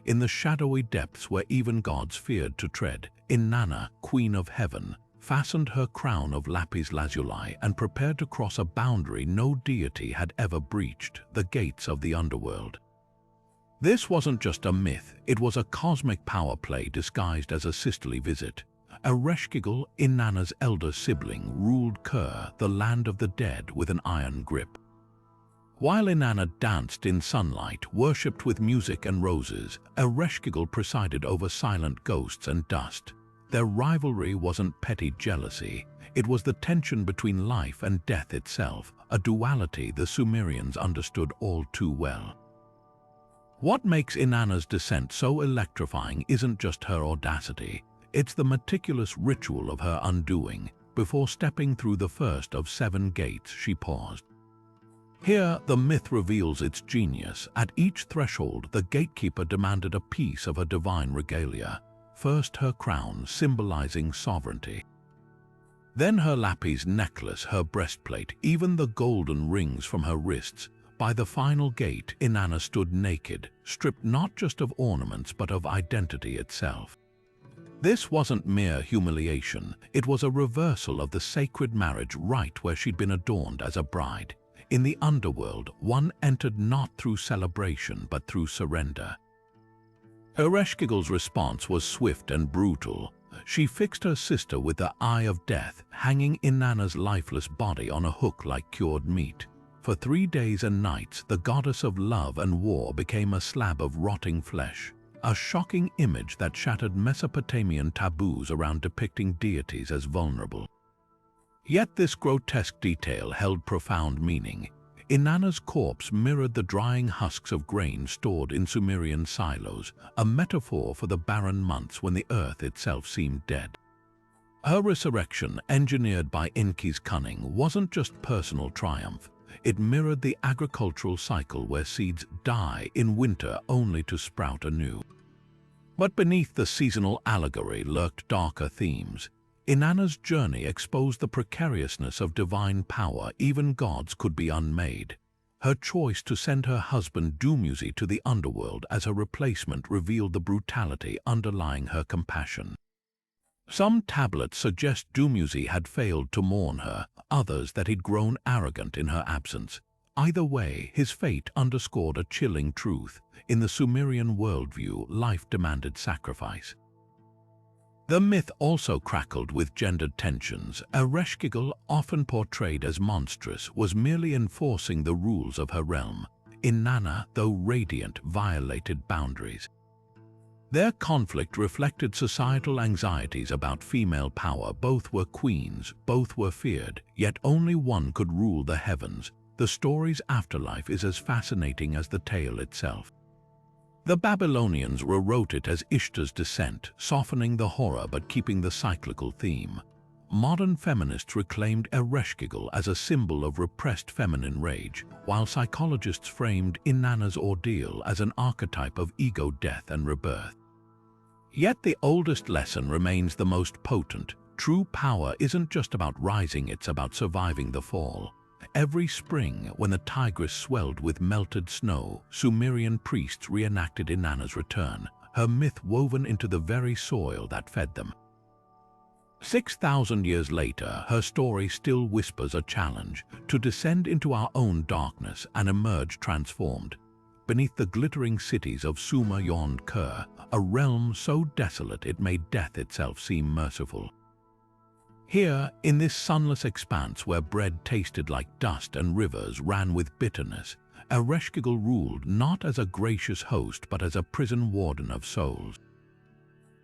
In the shadowy depths where even gods feared to tread, Inanna, queen of heaven, fastened her crown of lapis lazuli and prepared to cross a boundary no deity had ever breached, the gates of the underworld. This wasn't just a myth, it was a cosmic power play disguised as a sisterly visit. Ereshkigal, Inanna's elder sibling, ruled Ker, the land of the dead, with an iron grip. While Inanna danced in sunlight, worshipped with music and roses, Ereshkigal presided over silent ghosts and dust. Their rivalry wasn't petty jealousy, it was the tension between life and death itself, a duality the Sumerians understood all too well. What makes Inanna's descent so electrifying isn't just her audacity, it's the meticulous ritual of her undoing. Before stepping through the first of 7 gates, she paused. Here, the myth reveals its genius. At each threshold, the gatekeeper demanded a piece of her divine regalia. First her crown, symbolizing sovereignty. Then her lapis necklace, her breastplate, even the golden rings from her wrists. By the final gate, Inanna stood naked, stripped not just of ornaments but of identity itself. This wasn't mere humiliation, it was a reversal of the sacred marriage rite where she'd been adorned as a bride. In the underworld, one entered not through celebration but through surrender. Ereshkigal's response was swift and brutal. She fixed her sister with the eye of death, hanging Inanna's lifeless body on a hook like cured meat. For 3 days and nights, the goddess of love and war became a slab of rotting flesh. A shocking image that shattered Mesopotamian taboos around depicting deities as vulnerable. Yet this grotesque detail held profound meaning. Inanna's corpse mirrored the drying husks of grain stored in Sumerian silos, a metaphor for the barren months when the earth itself seemed dead. Her resurrection, engineered by Enki's cunning, wasn't just personal triumph. It mirrored the agricultural cycle where seeds die in winter only to sprout anew. But beneath the seasonal allegory lurked darker themes. Inanna's journey exposed the precariousness of divine power. Even gods could be unmade. Her choice to send her husband Dumuzi to the underworld as her replacement revealed the brutality underlying her compassion. Some tablets suggest Dumuzi had failed to mourn her, others that he'd grown arrogant in her absence. Either way, his fate underscored a chilling truth. In the Sumerian worldview, life demanded sacrifice. The myth also crackled with gendered tensions. Ereshkigal, often portrayed as monstrous, was merely enforcing the rules of her realm. Inanna, though radiant, violated boundaries. Their conflict reflected societal anxieties about female power. Both were queens, both were feared, yet only one could rule the heavens. The story's afterlife is as fascinating as the tale itself. The Babylonians rewrote it as Ishtar's descent, softening the horror but keeping the cyclical theme. Modern feminists reclaimed Ereshkigal as a symbol of repressed feminine rage, while psychologists framed Inanna's ordeal as an archetype of ego death and rebirth. Yet the oldest lesson remains the most potent. True power isn't just about rising, it's about surviving the fall. Every spring, when the Tigris swelled with melted snow, Sumerian priests reenacted Inanna's return, her myth woven into the very soil that fed them. 6,000 years later, her story still whispers a challenge to descend into our own darkness and emerge transformed. Beneath the glittering cities of Sumer yawned Ker, a realm so desolate it made death itself seem merciful. Here, in this sunless expanse where bread tasted like dust and rivers ran with bitterness, Ereshkigal ruled not as a gracious host but as a prison warden of souls.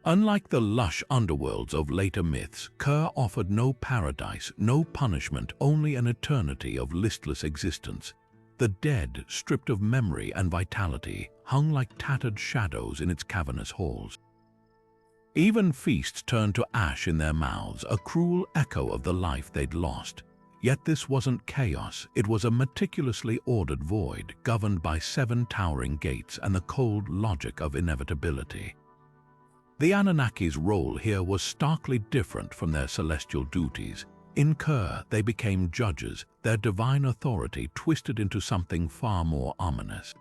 Unlike the lush underworlds of later myths, Kur offered no paradise, no punishment, only an eternity of listless existence. The dead, stripped of memory and vitality, hung like tattered shadows in its cavernous halls. Even feasts turned to ash in their mouths, a cruel echo of the life they'd lost. Yet this wasn't chaos, it was a meticulously ordered void, governed by 7 towering gates and the cold logic of inevitability. The Anunnaki's role here was starkly different from their celestial duties. In Kur, they became judges, their divine authority twisted into something far more ominous.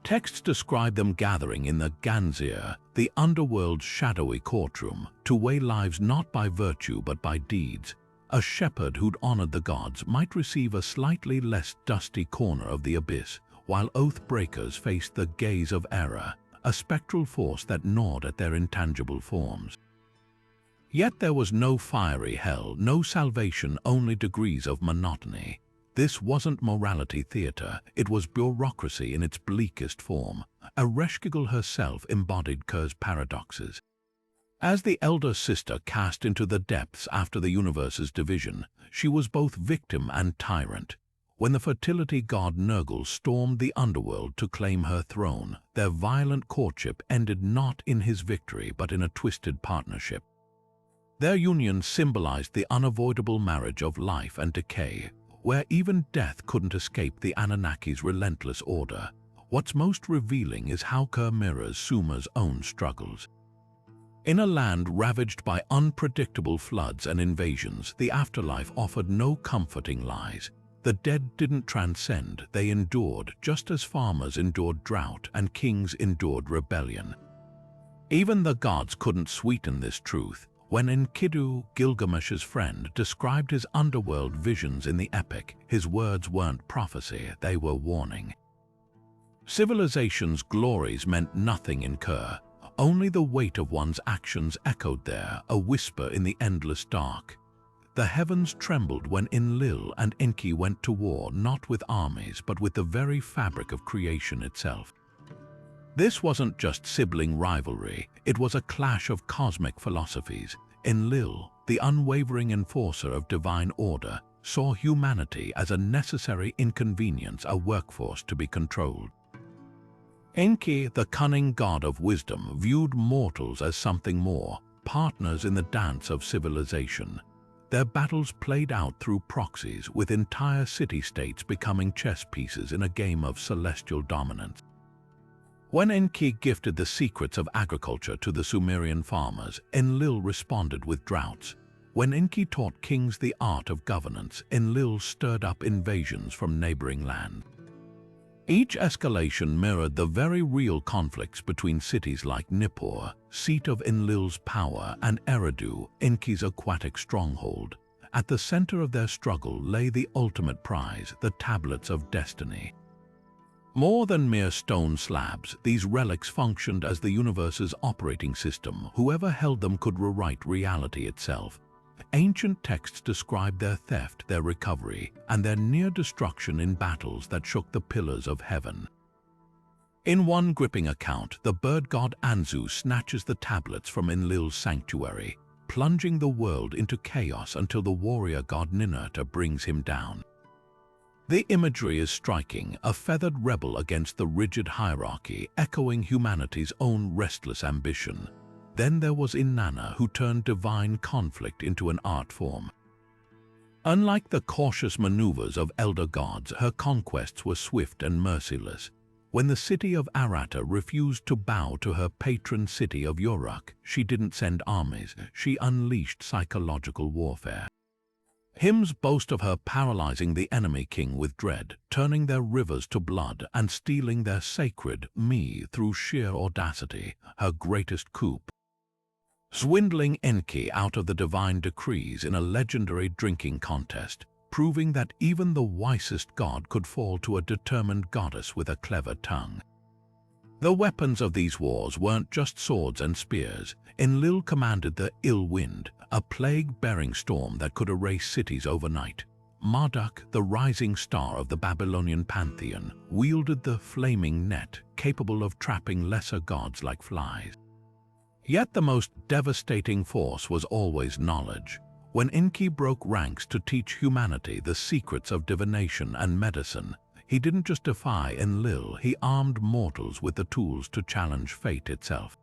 Texts describe them gathering in the Ganzir, the underworld's shadowy courtroom, to weigh lives not by virtue but by deeds. A shepherd who'd honored the gods might receive a slightly less dusty corner of the abyss, while oath breakers faced the gaze of error, a spectral force that gnawed at their intangible forms. Yet there was no fiery hell, no salvation, only degrees of monotony. This wasn't morality theater, it was bureaucracy in its bleakest form. Ereshkigal herself embodied Kur's paradoxes. As the elder sister cast into the depths after the universe's division, she was both victim and tyrant. When the fertility god Nergal stormed the underworld to claim her throne, their violent courtship ended not in his victory but in a twisted partnership. Their union symbolized the unavoidable marriage of life and decay, where even death couldn't escape the Anunnaki's relentless order. What's most revealing is how Kur mirrors Sumer's own struggles. In a land ravaged by unpredictable floods and invasions, the afterlife offered no comforting lies. The dead didn't transcend, they endured, just as farmers endured drought and kings endured rebellion. Even the gods couldn't sweeten this truth. When Enkidu, Gilgamesh's friend, described his underworld visions in the epic, his words weren't prophecy, they were warning. Civilization's glories meant nothing in Kur. Only the weight of one's actions echoed there, a whisper in the endless dark. The heavens trembled when Enlil and Enki went to war, not with armies, but with the very fabric of creation itself. This wasn't just sibling rivalry, it was a clash of cosmic philosophies. Enlil, the unwavering enforcer of divine order, saw humanity as a necessary inconvenience, a workforce to be controlled. Enki, the cunning god of wisdom, viewed mortals as something more, partners in the dance of civilization. Their battles played out through proxies, with entire city-states becoming chess pieces in a game of celestial dominance. When Enki gifted the secrets of agriculture to the Sumerian farmers, Enlil responded with droughts. When Enki taught kings the art of governance, Enlil stirred up invasions from neighboring lands. Each escalation mirrored the very real conflicts between cities like Nippur, seat of Enlil's power, and Eridu, Enki's aquatic stronghold. At the center of their struggle lay the ultimate prize, the tablets of destiny. More than mere stone slabs, these relics functioned as the universe's operating system. Whoever held them could rewrite reality itself. Ancient texts describe their theft, their recovery, and their near destruction in battles that shook the pillars of heaven. In one gripping account, the bird god Anzu snatches the tablets from Enlil's sanctuary, plunging the world into chaos until the warrior god Ninhursag brings him down. The imagery is striking, a feathered rebel against the rigid hierarchy, echoing humanity's own restless ambition. Then there was Inanna, who turned divine conflict into an art form. Unlike the cautious maneuvers of elder gods, her conquests were swift and merciless. When the city of Aratta refused to bow to her patron city of Uruk, she didn't send armies, she unleashed psychological warfare. Hymns boast of her paralyzing the enemy king with dread, turning their rivers to blood and stealing their sacred me through sheer audacity, her greatest coup. Swindling Enki out of the divine decrees in a legendary drinking contest, proving that even the wisest god could fall to a determined goddess with a clever tongue. The weapons of these wars weren't just swords and spears. Enlil commanded the ill wind, a plague-bearing storm that could erase cities overnight. Marduk, the rising star of the Babylonian pantheon, wielded the flaming net capable of trapping lesser gods like flies. Yet the most devastating force was always knowledge. When Enki broke ranks to teach humanity the secrets of divination and medicine, he didn't just defy Enlil, he armed mortals with the tools to challenge fate itself.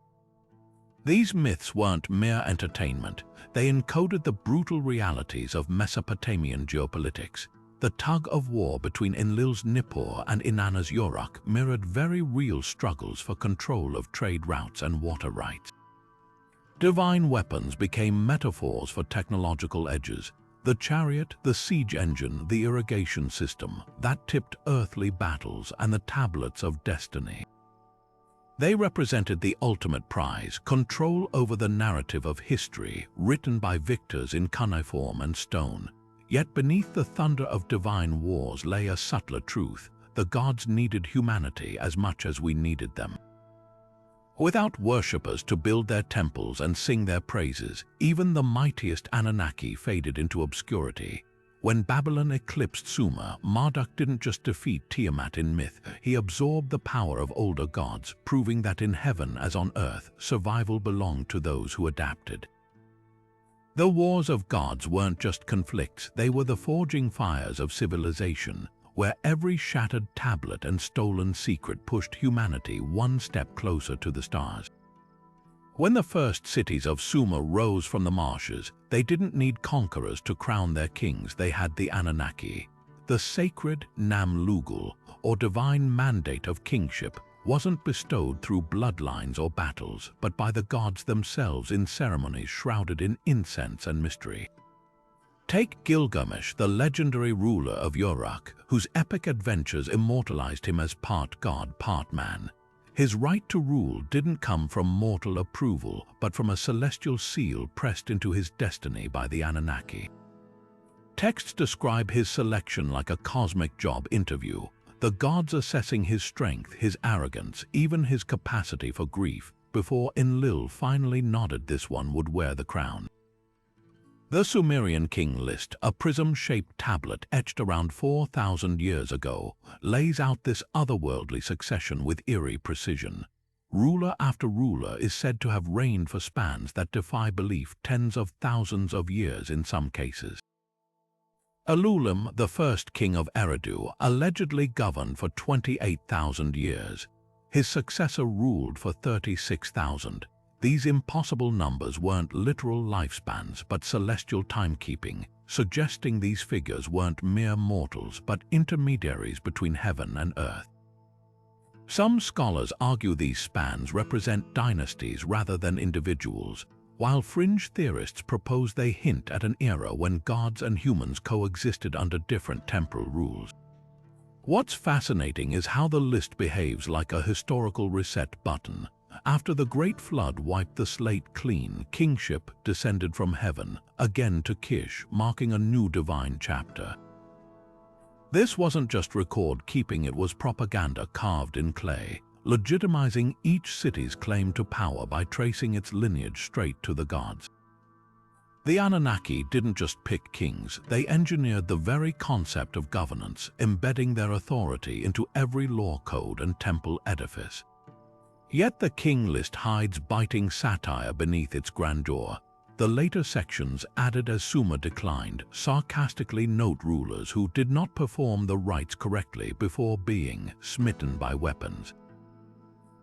These myths weren't mere entertainment, they encoded the brutal realities of Mesopotamian geopolitics. The tug of war between Enlil's Nippur and Inanna's Yuruk mirrored very real struggles for control of trade routes and water rights. Divine weapons became metaphors for technological edges. The chariot, the siege engine, the irrigation system that tipped earthly battles, and the tablets of destiny. They represented the ultimate prize, control over the narrative of history, written by victors in cuneiform and stone. Yet beneath the thunder of divine wars lay a subtler truth: the gods needed humanity as much as we needed them. Without worshippers to build their temples and sing their praises, even the mightiest Anunnaki faded into obscurity. When Babylon eclipsed Sumer, Marduk didn't just defeat Tiamat in myth, he absorbed the power of older gods, proving that in heaven as on earth, survival belonged to those who adapted. The wars of gods weren't just conflicts, they were the forging fires of civilization, where every shattered tablet and stolen secret pushed humanity one step closer to the stars. When the first cities of Sumer rose from the marshes, they didn't need conquerors to crown their kings, they had the Anunnaki. The sacred Nam-Lugul, or divine mandate of kingship, wasn't bestowed through bloodlines or battles, but by the gods themselves in ceremonies shrouded in incense and mystery. Take Gilgamesh, the legendary ruler of Uruk, whose epic adventures immortalized him as part god, part man. His right to rule didn't come from mortal approval, but from a celestial seal pressed into his destiny by the Anunnaki. Texts describe his selection like a cosmic job interview, the gods assessing his strength, his arrogance, even his capacity for grief, before Enlil finally nodded this one would wear the crown. The Sumerian king list, a prism-shaped tablet etched around 4,000 years ago, lays out this otherworldly succession with eerie precision. Ruler after ruler is said to have reigned for spans that defy belief, tens of thousands of years in some cases. Ululim, the first king of Eridu, allegedly governed for 28,000 years. His successor ruled for 36,000. These impossible numbers weren't literal lifespans, but celestial timekeeping, suggesting these figures weren't mere mortals, but intermediaries between heaven and earth. Some scholars argue these spans represent dynasties rather than individuals, while fringe theorists propose they hint at an era when gods and humans coexisted under different temporal rules. What's fascinating is how the list behaves like a historical reset button. After the Great Flood wiped the slate clean, kingship descended from heaven, again to Kish, marking a new divine chapter. This wasn't just record-keeping, it was propaganda carved in clay, legitimizing each city's claim to power by tracing its lineage straight to the gods. The Anunnaki didn't just pick kings, they engineered the very concept of governance, embedding their authority into every law code and temple edifice. Yet the king list hides biting satire beneath its grandeur. The later sections, added as Sumer declined, sarcastically note rulers who did not perform the rites correctly before being smitten by weapons.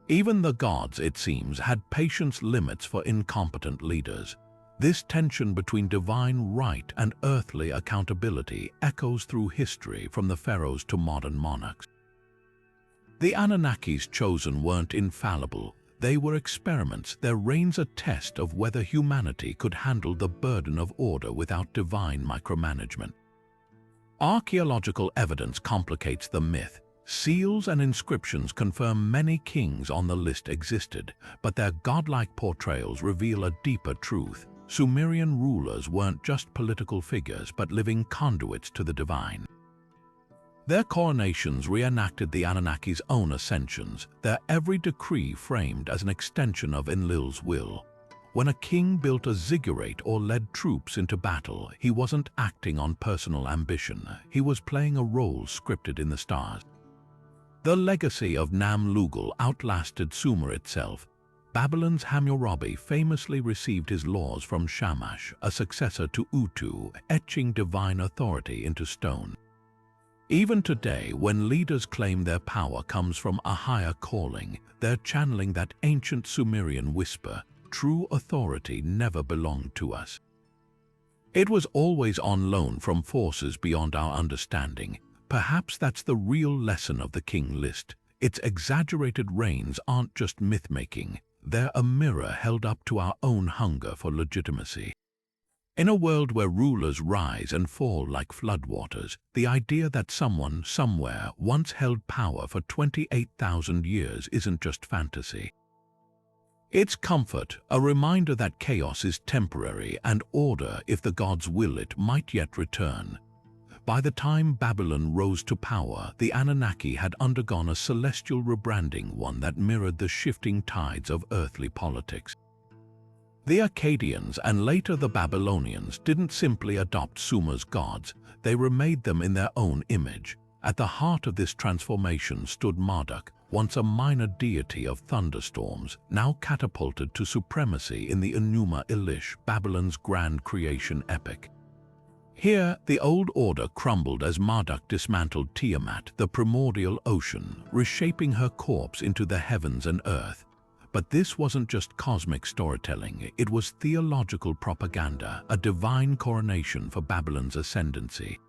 Even the gods, it seems, had patience limits for incompetent leaders. This tension between divine right and earthly accountability echoes through history, from the pharaohs to modern monarchs. The Anunnakis chosen weren't infallible. They were experiments, their reigns a test of whether humanity could handle the burden of order without divine micromanagement. Archaeological evidence complicates the myth. Seals and inscriptions confirm many kings on the list existed, but their godlike portrayals reveal a deeper truth. Sumerian rulers weren't just political figures, but living conduits to the divine. Their coronations reenacted the Anunnaki's own ascensions, their every decree framed as an extension of Enlil's will. When a king built a ziggurat or led troops into battle, he wasn't acting on personal ambition. He was playing a role scripted in the stars. The legacy of Nam-Lugal outlasted Sumer itself. Babylon's Hammurabi famously received his laws from Shamash, a successor to Utu, etching divine authority into stone. Even today, when leaders claim their power comes from a higher calling, they're channeling that ancient Sumerian whisper, "True authority never belonged to us." It was always on loan from forces beyond our understanding. Perhaps that's the real lesson of the king list. Its exaggerated reigns aren't just myth-making. They're a mirror held up to our own hunger for legitimacy. In a world where rulers rise and fall like floodwaters, the idea that someone, somewhere, once held power for 28,000 years isn't just fantasy. It's comfort, a reminder that chaos is temporary and order, if the gods will it, might yet return. By the time Babylon rose to power, the Anunnaki had undergone a celestial rebranding, one that mirrored the shifting tides of earthly politics. The Akkadians and later the Babylonians didn't simply adopt Sumer's gods, they remade them in their own image. At the heart of this transformation stood Marduk, once a minor deity of thunderstorms, now catapulted to supremacy in the Enuma Elish, Babylon's grand creation epic. Here, the old order crumbled as Marduk dismantled Tiamat, the primordial ocean, reshaping her corpse into the heavens and earth. But this wasn't just cosmic storytelling, it was theological propaganda, a divine coronation for Babylon's ascendancy.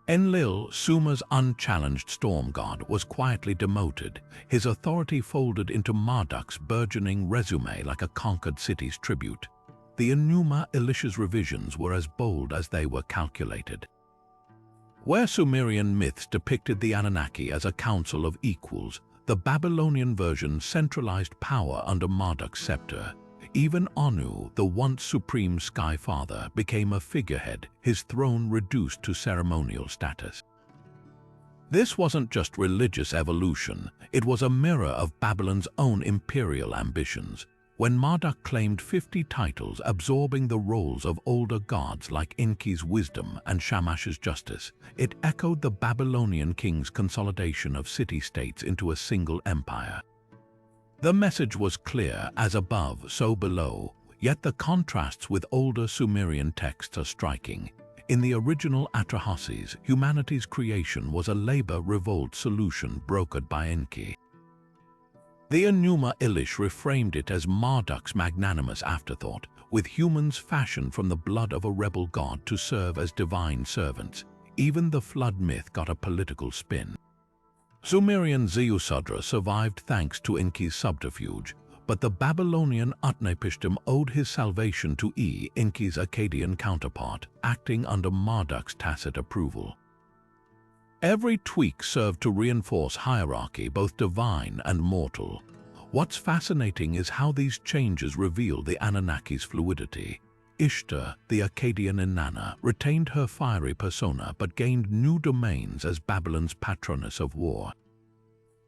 Enlil, Sumer's unchallenged storm god, was quietly demoted, his authority folded into Marduk's burgeoning resume like a conquered city's tribute. The Enuma Elish's revisions were as bold as they were calculated. Where Sumerian myths depicted the Anunnaki as a council of equals, the Babylonian version centralized power under Marduk's scepter. Even Anu, the once supreme sky father, became a figurehead, his throne reduced to ceremonial status. This wasn't just religious evolution, it was a mirror of Babylon's own imperial ambitions. When Marduk claimed 50 titles absorbing the roles of older gods like Enki's wisdom and Shamash's justice, it echoed the Babylonian king's consolidation of city-states into a single empire. The message was clear, as above, so below, yet the contrasts with older Sumerian texts are striking. In the original Atrahasis, humanity's creation was a labor-revolt solution brokered by Enki. The Enuma Elish reframed it as Marduk's magnanimous afterthought, with humans fashioned from the blood of a rebel god to serve as divine servants. Even the flood myth got a political spin. Sumerian Ziusudra survived thanks to Enki's subterfuge, but the Babylonian Utnapishtim owed his salvation to Enki's Akkadian counterpart, acting under Marduk's tacit approval. Every tweak served to reinforce hierarchy, both divine and mortal. What's fascinating is how these changes reveal the Anunnaki's fluidity. Ishtar, the Akkadian Inanna, retained her fiery persona but gained new domains as Babylon's patroness of war.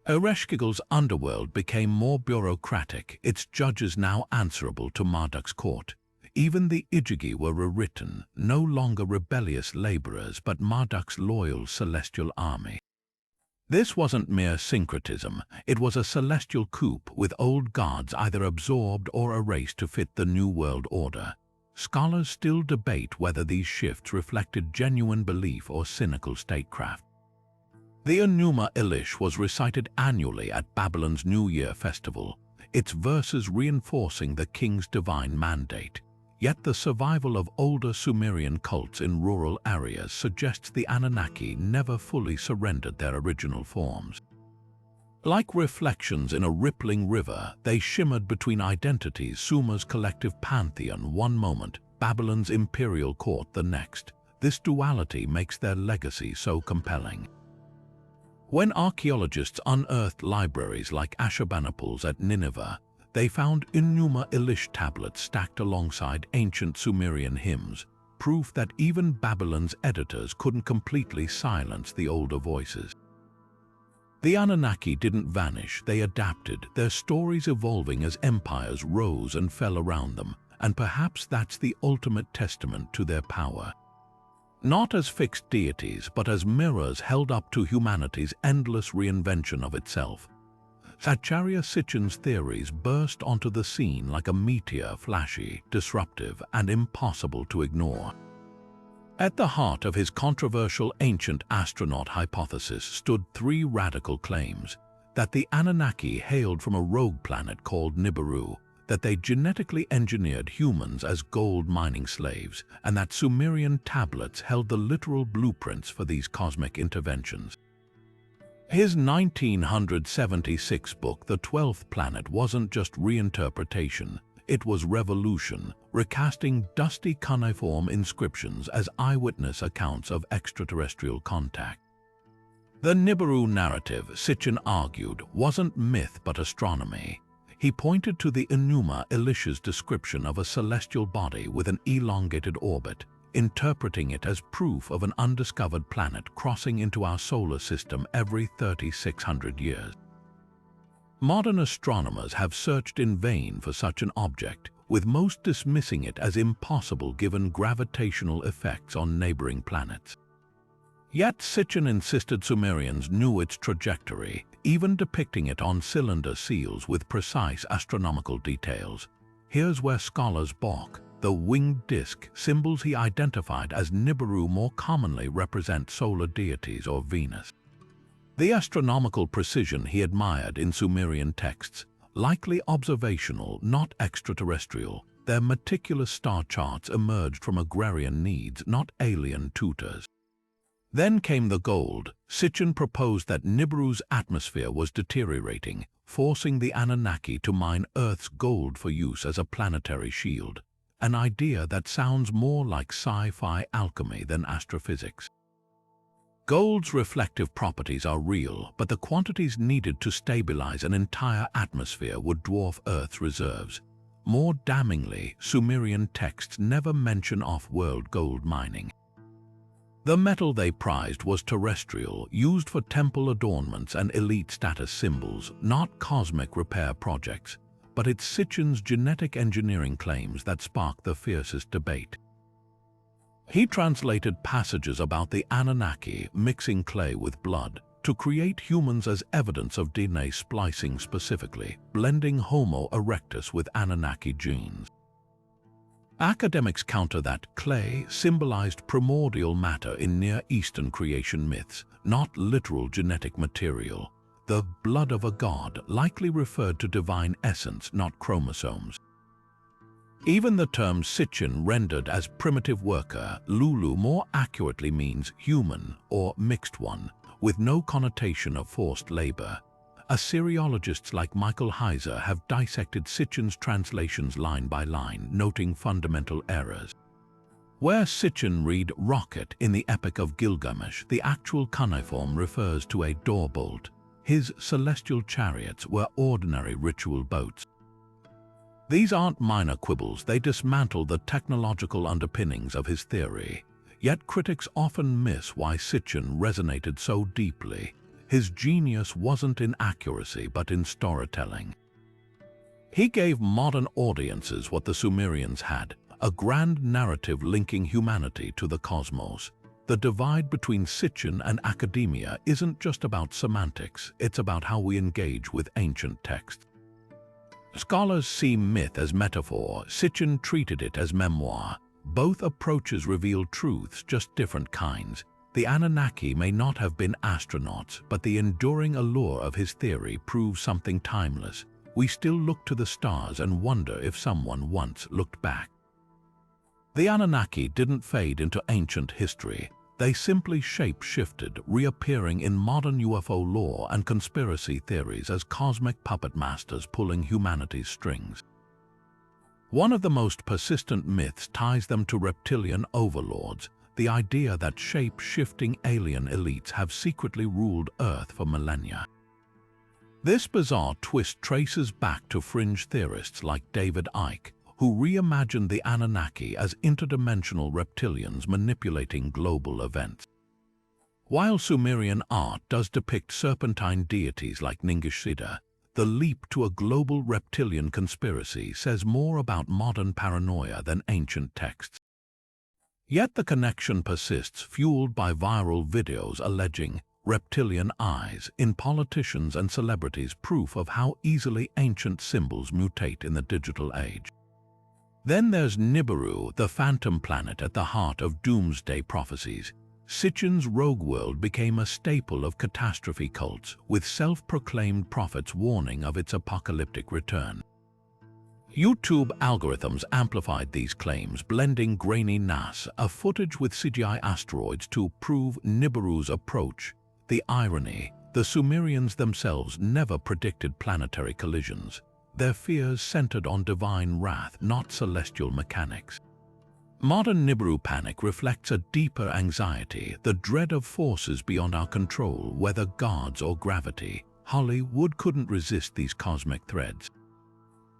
Ereshkigal's underworld became more bureaucratic, its judges now answerable to Marduk's court. Even the Ijigi were rewritten, no longer rebellious laborers but Marduk's loyal celestial army. This wasn't mere syncretism, it was a celestial coup, with old gods either absorbed or erased to fit the new world order. Scholars still debate whether these shifts reflected genuine belief or cynical statecraft. The Enuma Elish was recited annually at Babylon's New Year festival, its verses reinforcing the king's divine mandate. Yet the survival of older Sumerian cults in rural areas suggests the Anunnaki never fully surrendered their original forms. Like reflections in a rippling river, they shimmered between identities: Sumer's collective pantheon one moment, Babylon's imperial court the next. This duality makes their legacy so compelling. When archaeologists unearthed libraries like Ashurbanipal's at Nineveh, they found Enuma Elish tablets stacked alongside ancient Sumerian hymns, proof that even Babylon's editors couldn't completely silence the older voices. The Anunnaki didn't vanish, they adapted, their stories evolving as empires rose and fell around them, and perhaps that's the ultimate testament to their power. Not as fixed deities, but as mirrors held up to humanity's endless reinvention of itself. Acharya Sitchin's theories burst onto the scene like a meteor, flashy, disruptive, and impossible to ignore. At the heart of his controversial ancient astronaut hypothesis stood three radical claims: that the Anunnaki hailed from a rogue planet called Nibiru, that they genetically engineered humans as gold mining slaves, and that Sumerian tablets held the literal blueprints for these cosmic interventions. His 1976 book, The 12th Planet, wasn't just reinterpretation, it was revolution, recasting dusty cuneiform inscriptions as eyewitness accounts of extraterrestrial contact. The Nibiru narrative, Sitchin argued, wasn't myth but astronomy. He pointed to the Enuma Elish's description of a celestial body with an elongated orbit, interpreting it as proof of an undiscovered planet crossing into our solar system every 3,600 years. Modern astronomers have searched in vain for such an object, with most dismissing it as impossible given gravitational effects on neighboring planets. Yet Sitchin insisted Sumerians knew its trajectory, even depicting it on cylinder seals with precise astronomical details. Here's where scholars balk. The winged disk, symbols he identified as Nibiru, more commonly represent solar deities or Venus. The astronomical precision he admired in Sumerian texts, likely observational, not extraterrestrial, their meticulous star charts emerged from agrarian needs, not alien tutors. Then came the gold. Sitchin proposed that Nibiru's atmosphere was deteriorating, forcing the Anunnaki to mine Earth's gold for use as a planetary shield, an idea that sounds more like sci-fi alchemy than astrophysics. Gold's reflective properties are real, but the quantities needed to stabilize an entire atmosphere would dwarf Earth's reserves. More damningly, Sumerian texts never mention off-world gold mining. The metal they prized was terrestrial, used for temple adornments and elite status symbols, not cosmic repair projects, but it's Sitchin's genetic engineering claims that sparked the fiercest debate. He translated passages about the Anunnaki mixing clay with blood to create humans as evidence of DNA splicing, specifically blending Homo erectus with Anunnaki genes. Academics counter that clay symbolized primordial matter in Near Eastern creation myths, not literal genetic material. The blood of a god likely referred to divine essence, not chromosomes. Even the term Sitchin, rendered as primitive worker, Lulu, more accurately means human or mixed one, with no connotation of forced labor. Assyriologists like Michael Heiser have dissected Sitchin's translations line by line, noting fundamental errors. Where Sitchin read rocket in the Epic of Gilgamesh, the actual cuneiform refers to a door bolt. His celestial chariots were ordinary ritual boats. These aren't minor quibbles, they dismantle the technological underpinnings of his theory. Yet critics often miss why Sitchin resonated so deeply. His genius wasn't in accuracy, but in storytelling. He gave modern audiences what the Sumerians had, a grand narrative linking humanity to the cosmos. The divide between Sitchin and academia isn't just about semantics, it's about how we engage with ancient texts. Scholars see myth as metaphor, Sitchin treated it as memoir. Both approaches reveal truths, just different kinds. The Anunnaki may not have been astronauts, but the enduring allure of his theory proves something timeless. We still look to the stars and wonder if someone once looked back. The Anunnaki didn't fade into ancient history. They simply shape-shifted, reappearing in modern UFO lore and conspiracy theories as cosmic puppet masters pulling humanity's strings. One of the most persistent myths ties them to reptilian overlords, the idea that shape-shifting alien elites have secretly ruled Earth for millennia. This bizarre twist traces back to fringe theorists like David Icke, who reimagined the Anunnaki as interdimensional reptilians manipulating global events. While Sumerian art does depict serpentine deities like Ninhursag, the leap to a global reptilian conspiracy says more about modern paranoia than ancient texts. Yet the connection persists, fueled by viral videos alleging reptilian eyes in politicians and celebrities, proof of how easily ancient symbols mutate in the digital age. Then there's Nibiru, the phantom planet at the heart of doomsday prophecies. Sitchin's rogue world became a staple of catastrophe cults, with self-proclaimed prophets warning of its apocalyptic return. YouTube algorithms amplified these claims, blending grainy NASA footage with CGI asteroids to prove Nibiru's approach. The irony: the Sumerians themselves never predicted planetary collisions. Their fears centered on divine wrath, not celestial mechanics. Modern Nibiru panic reflects a deeper anxiety, the dread of forces beyond our control, whether gods or gravity. Hollywood couldn't resist these cosmic threads.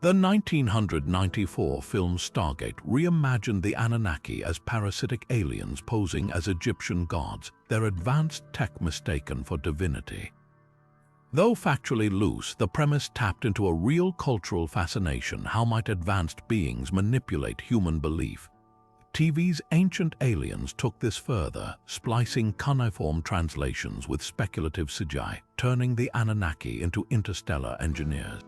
The 1994 film Stargate reimagined the Anunnaki as parasitic aliens posing as Egyptian gods, their advanced tech mistaken for divinity. Though factually loose, the premise tapped into a real cultural fascination. How might advanced beings manipulate human belief? TV's Ancient Aliens took this further, splicing cuneiform translations with speculative CGI, turning the Anunnaki into interstellar engineers.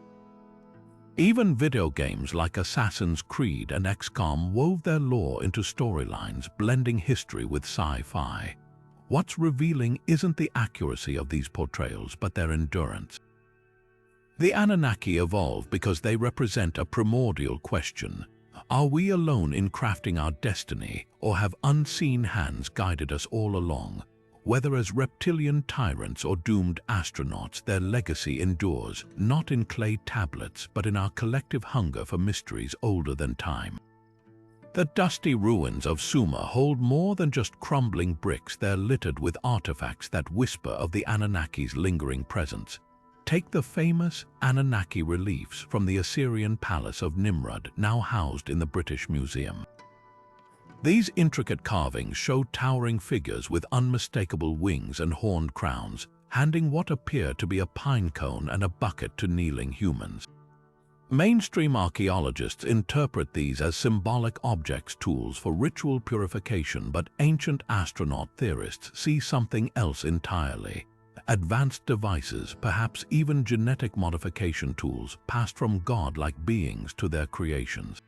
Even video games like Assassin's Creed and XCOM wove their lore into storylines, blending history with sci-fi. What's revealing isn't the accuracy of these portrayals, but their endurance. The Anunnaki evolve because they represent a primordial question. Are we alone in crafting our destiny, or have unseen hands guided us all along? Whether as reptilian tyrants or doomed astronauts, their legacy endures, not in clay tablets, but in our collective hunger for mysteries older than time. The dusty ruins of Sumer hold more than just crumbling bricks. They're littered with artifacts that whisper of the Anunnaki's lingering presence. Take the famous Anunnaki reliefs from the Assyrian palace of Nimrud, now housed in the British Museum. These intricate carvings show towering figures with unmistakable wings and horned crowns, handing what appear to be a pine cone and a bucket to kneeling humans. Mainstream archaeologists interpret these as symbolic objects, tools for ritual purification, but ancient astronaut theorists see something else entirely. Advanced devices, perhaps even genetic modification tools, passed from godlike beings to their creations.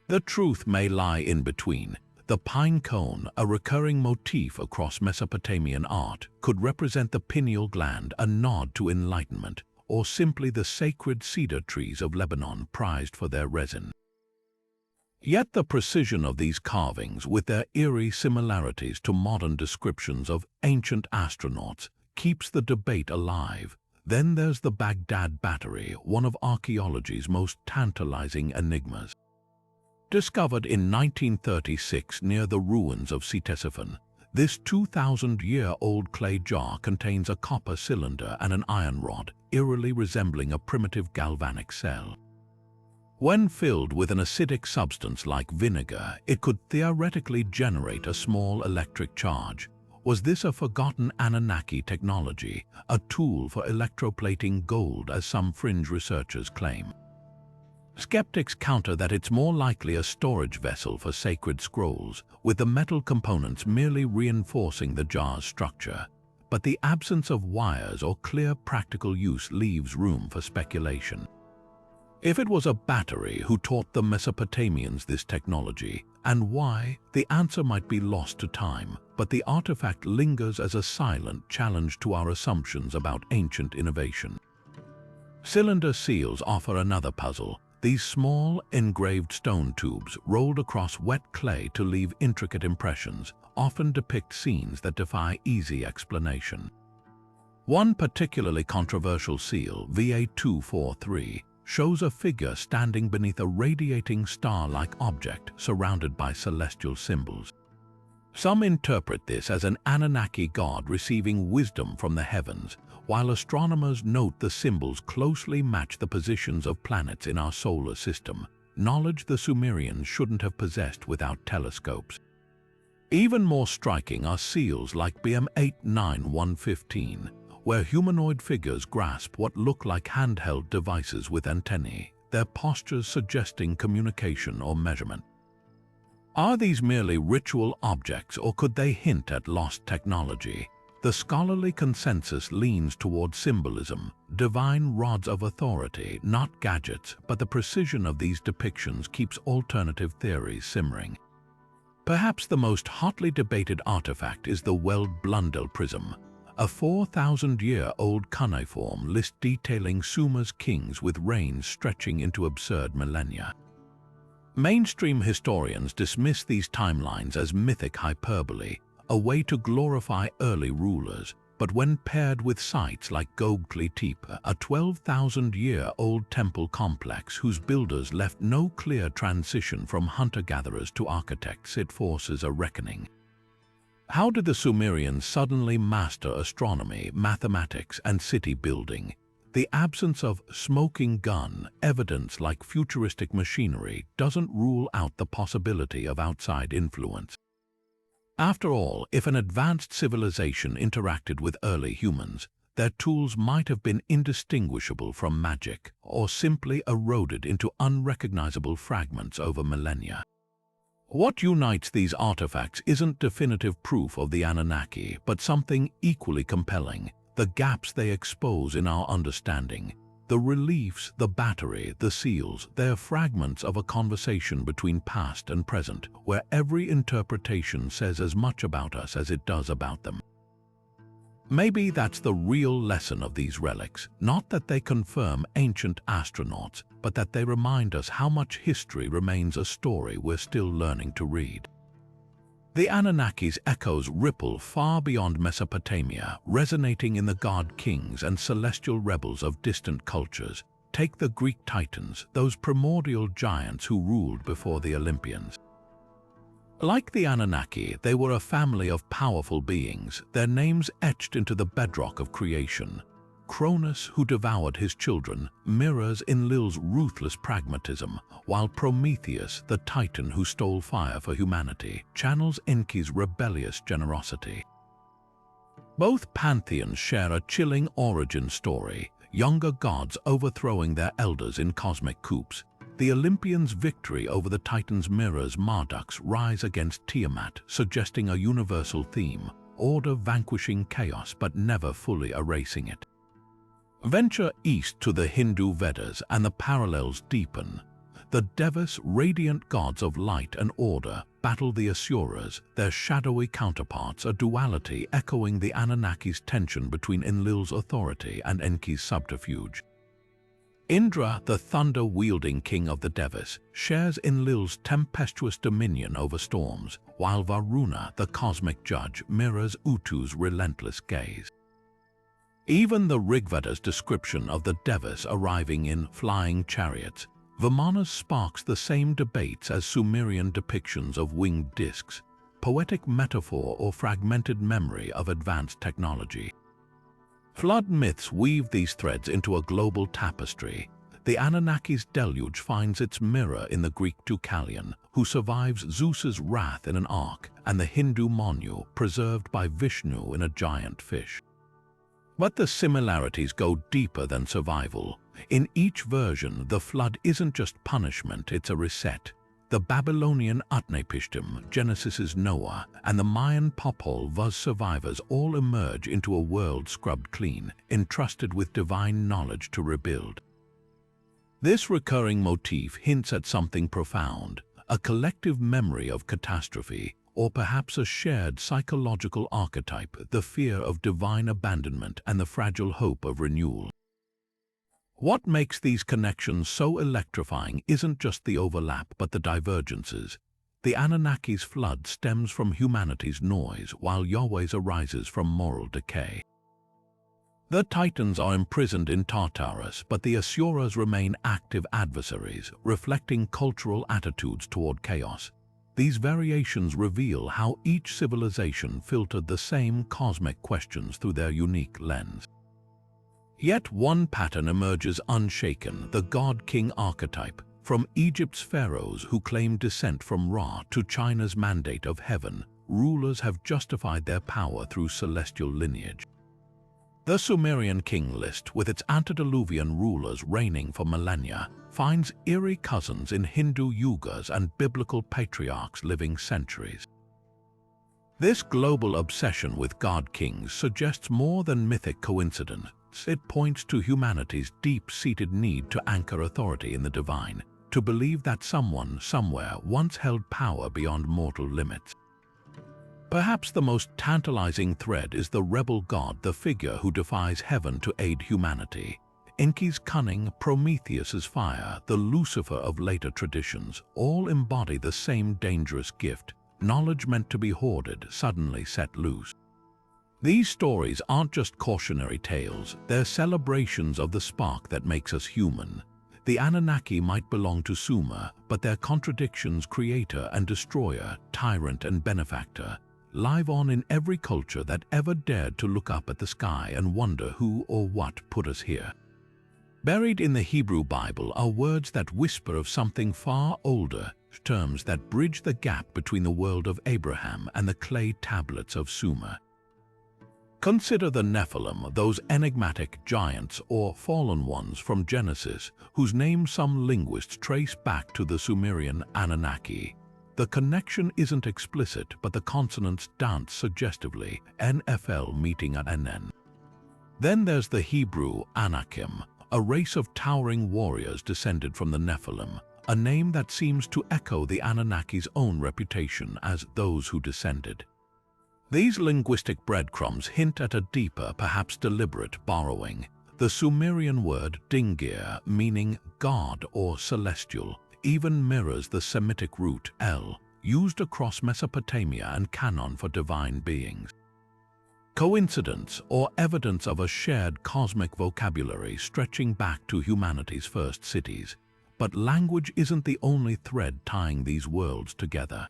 The truth may lie in between. The pine cone, a recurring motif across Mesopotamian art, could represent the pineal gland, a nod to enlightenment, or simply the sacred cedar trees of Lebanon prized for their resin. Yet the precision of these carvings, with their eerie similarities to modern descriptions of ancient astronauts, keeps the debate alive. Then there's the Baghdad Battery, one of archaeology's most tantalizing enigmas. Discovered in 1936 near the ruins of Ctesiphon, this 2,000-year-old clay jar contains a copper cylinder and an iron rod, eerily resembling a primitive galvanic cell. When filled with an acidic substance like vinegar, it could theoretically generate a small electric charge. Was this a forgotten Anunnaki technology, a tool for electroplating gold, as some fringe researchers claim? Skeptics counter that it's more likely a storage vessel for sacred scrolls, with the metal components merely reinforcing the jar's structure. But the absence of wires or clear practical use leaves room for speculation. If it was a battery, who taught the Mesopotamians this technology, and why? The answer might be lost to time, but the artifact lingers as a silent challenge to our assumptions about ancient innovation. Cylinder seals offer another puzzle. These small, engraved stone tubes, rolled across wet clay to leave intricate impressions, often depict scenes that defy easy explanation. One particularly controversial seal, VA243, shows a figure standing beneath a radiating star-like object surrounded by celestial symbols. Some interpret this as an Anunnaki god receiving wisdom from the heavens, while astronomers note the symbols closely match the positions of planets in our solar system, knowledge the Sumerians shouldn't have possessed without telescopes. Even more striking are seals like BM89115, where humanoid figures grasp what look like handheld devices with antennae, their postures suggesting communication or measurement. Are these merely ritual objects, or could they hint at lost technology? The scholarly consensus leans toward symbolism, divine rods of authority, not gadgets, but the precision of these depictions keeps alternative theories simmering. Perhaps the most hotly debated artifact is the Weld-Blundell prism, a 4,000-year-old cuneiform list detailing Sumer's kings with reigns stretching into absurd millennia. Mainstream historians dismiss these timelines as mythic hyperbole, a way to glorify early rulers, but when paired with sites like Göbekli Tepe, a 12,000-year-old temple complex whose builders left no clear transition from hunter-gatherers to architects, it forces a reckoning. How did the Sumerians suddenly master astronomy, mathematics, and city building? The absence of smoking gun evidence like futuristic machinery doesn't rule out the possibility of outside influence. After all, if an advanced civilization interacted with early humans, their tools might have been indistinguishable from magic or simply eroded into unrecognizable fragments over millennia. What unites these artifacts isn't definitive proof of the Anunnaki, but something equally compelling: the gaps they expose in our understanding. The reliefs, the battery, the seals, they're fragments of a conversation between past and present, where every interpretation says as much about us as it does about them. Maybe that's the real lesson of these relics, not that they confirm ancient astronauts, but that they remind us how much history remains a story we're still learning to read. The Anunnaki's echoes ripple far beyond Mesopotamia, resonating in the god-kings and celestial rebels of distant cultures. Take the Greek Titans, those primordial giants who ruled before the Olympians. Like the Anunnaki, they were a family of powerful beings, their names etched into the bedrock of creation. Cronus, who devoured his children, mirrors Enlil's ruthless pragmatism, while Prometheus, the titan who stole fire for humanity, channels Enki's rebellious generosity. Both pantheons share a chilling origin story, younger gods overthrowing their elders in cosmic coups. The Olympians' victory over the Titans mirrors Marduk's rise against Tiamat, suggesting a universal theme: order vanquishing chaos but never fully erasing it. Venture east to the Hindu Vedas and the parallels deepen. The Devas, radiant gods of light and order, battle the Asuras, their shadowy counterparts, a duality echoing the Anunnaki's tension between Enlil's authority and Enki's subterfuge. Indra, the thunder-wielding king of the Devas, shares Enlil's tempestuous dominion over storms, while Varuna, the cosmic judge, mirrors Utu's relentless gaze. Even the Rigveda's description of the Devas arriving in flying chariots, Vimana sparks the same debates as Sumerian depictions of winged discs, poetic metaphor or fragmented memory of advanced technology. Flood myths weave these threads into a global tapestry. The Anunnaki's deluge finds its mirror in the Greek Deucalion, who survives Zeus's wrath in an ark, and the Hindu Manu, preserved by Vishnu in a giant fish. But the similarities go deeper than survival. In each version, the flood isn't just punishment, it's a reset. The Babylonian Utnapishtim, Genesis's Noah, and the Mayan Popol Vuh survivors all emerge into a world scrubbed clean, entrusted with divine knowledge to rebuild. This recurring motif hints at something profound: a collective memory of catastrophe, or perhaps a shared psychological archetype, the fear of divine abandonment and the fragile hope of renewal. What makes these connections so electrifying isn't just the overlap but the divergences. The Anunnaki's flood stems from humanity's noise, while Yahweh's arises from moral decay. The Titans are imprisoned in Tartarus, but the Asuras remain active adversaries, reflecting cultural attitudes toward chaos. These variations reveal how each civilization filtered the same cosmic questions through their unique lens. Yet one pattern emerges unshaken: the god-king archetype. From Egypt's pharaohs who claimed descent from Ra to China's mandate of heaven, rulers have justified their power through celestial lineage. The Sumerian king list, with its antediluvian rulers reigning for millennia, finds eerie cousins in Hindu yugas and biblical patriarchs living centuries. This global obsession with god-kings suggests more than mythic coincidence. It points to humanity's deep-seated need to anchor authority in the divine, to believe that someone, somewhere, once held power beyond mortal limits. Perhaps the most tantalizing thread is the rebel god, the figure who defies heaven to aid humanity. Enki's cunning, Prometheus's fire, the Lucifer of later traditions, all embody the same dangerous gift: knowledge meant to be hoarded, suddenly set loose. These stories aren't just cautionary tales, they're celebrations of the spark that makes us human. The Anunnaki might belong to Sumer, but their contradictions, creator and destroyer, tyrant and benefactor, live on in every culture that ever dared to look up at the sky and wonder who or what put us here. Buried in the Hebrew Bible are words that whisper of something far older, terms that bridge the gap between the world of Abraham and the clay tablets of Sumer. Consider the Nephilim, those enigmatic giants or fallen ones from Genesis, whose names some linguists trace back to the Sumerian Anunnaki. The connection isn't explicit, but the consonants dance suggestively, NFL meeting at NN. Then there's the Hebrew Anakim, a race of towering warriors descended from the Nephilim, a name that seems to echo the Anunnaki's own reputation as those who descended. These linguistic breadcrumbs hint at a deeper, perhaps deliberate, borrowing. The Sumerian word dingir, meaning god or celestial, even mirrors the Semitic root el, used across Mesopotamia and Canaan for divine beings. Coincidence or evidence of a shared cosmic vocabulary stretching back to humanity's first cities? But language isn't the only thread tying these worlds together.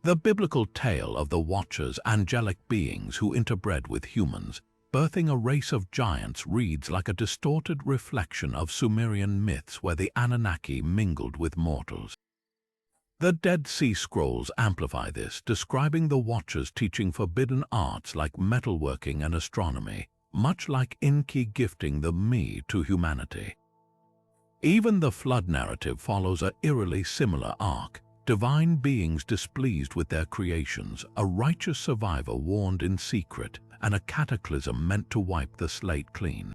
The biblical tale of the Watchers, angelic beings who interbred with humans, birthing a race of giants, reads like a distorted reflection of Sumerian myths where the Anunnaki mingled with mortals. The Dead Sea Scrolls amplify this, describing the Watchers teaching forbidden arts like metalworking and astronomy, much like Enki gifting the me to humanity. Even the flood narrative follows an eerily similar arc. Divine beings displeased with their creations, a righteous survivor warned in secret, and a cataclysm meant to wipe the slate clean.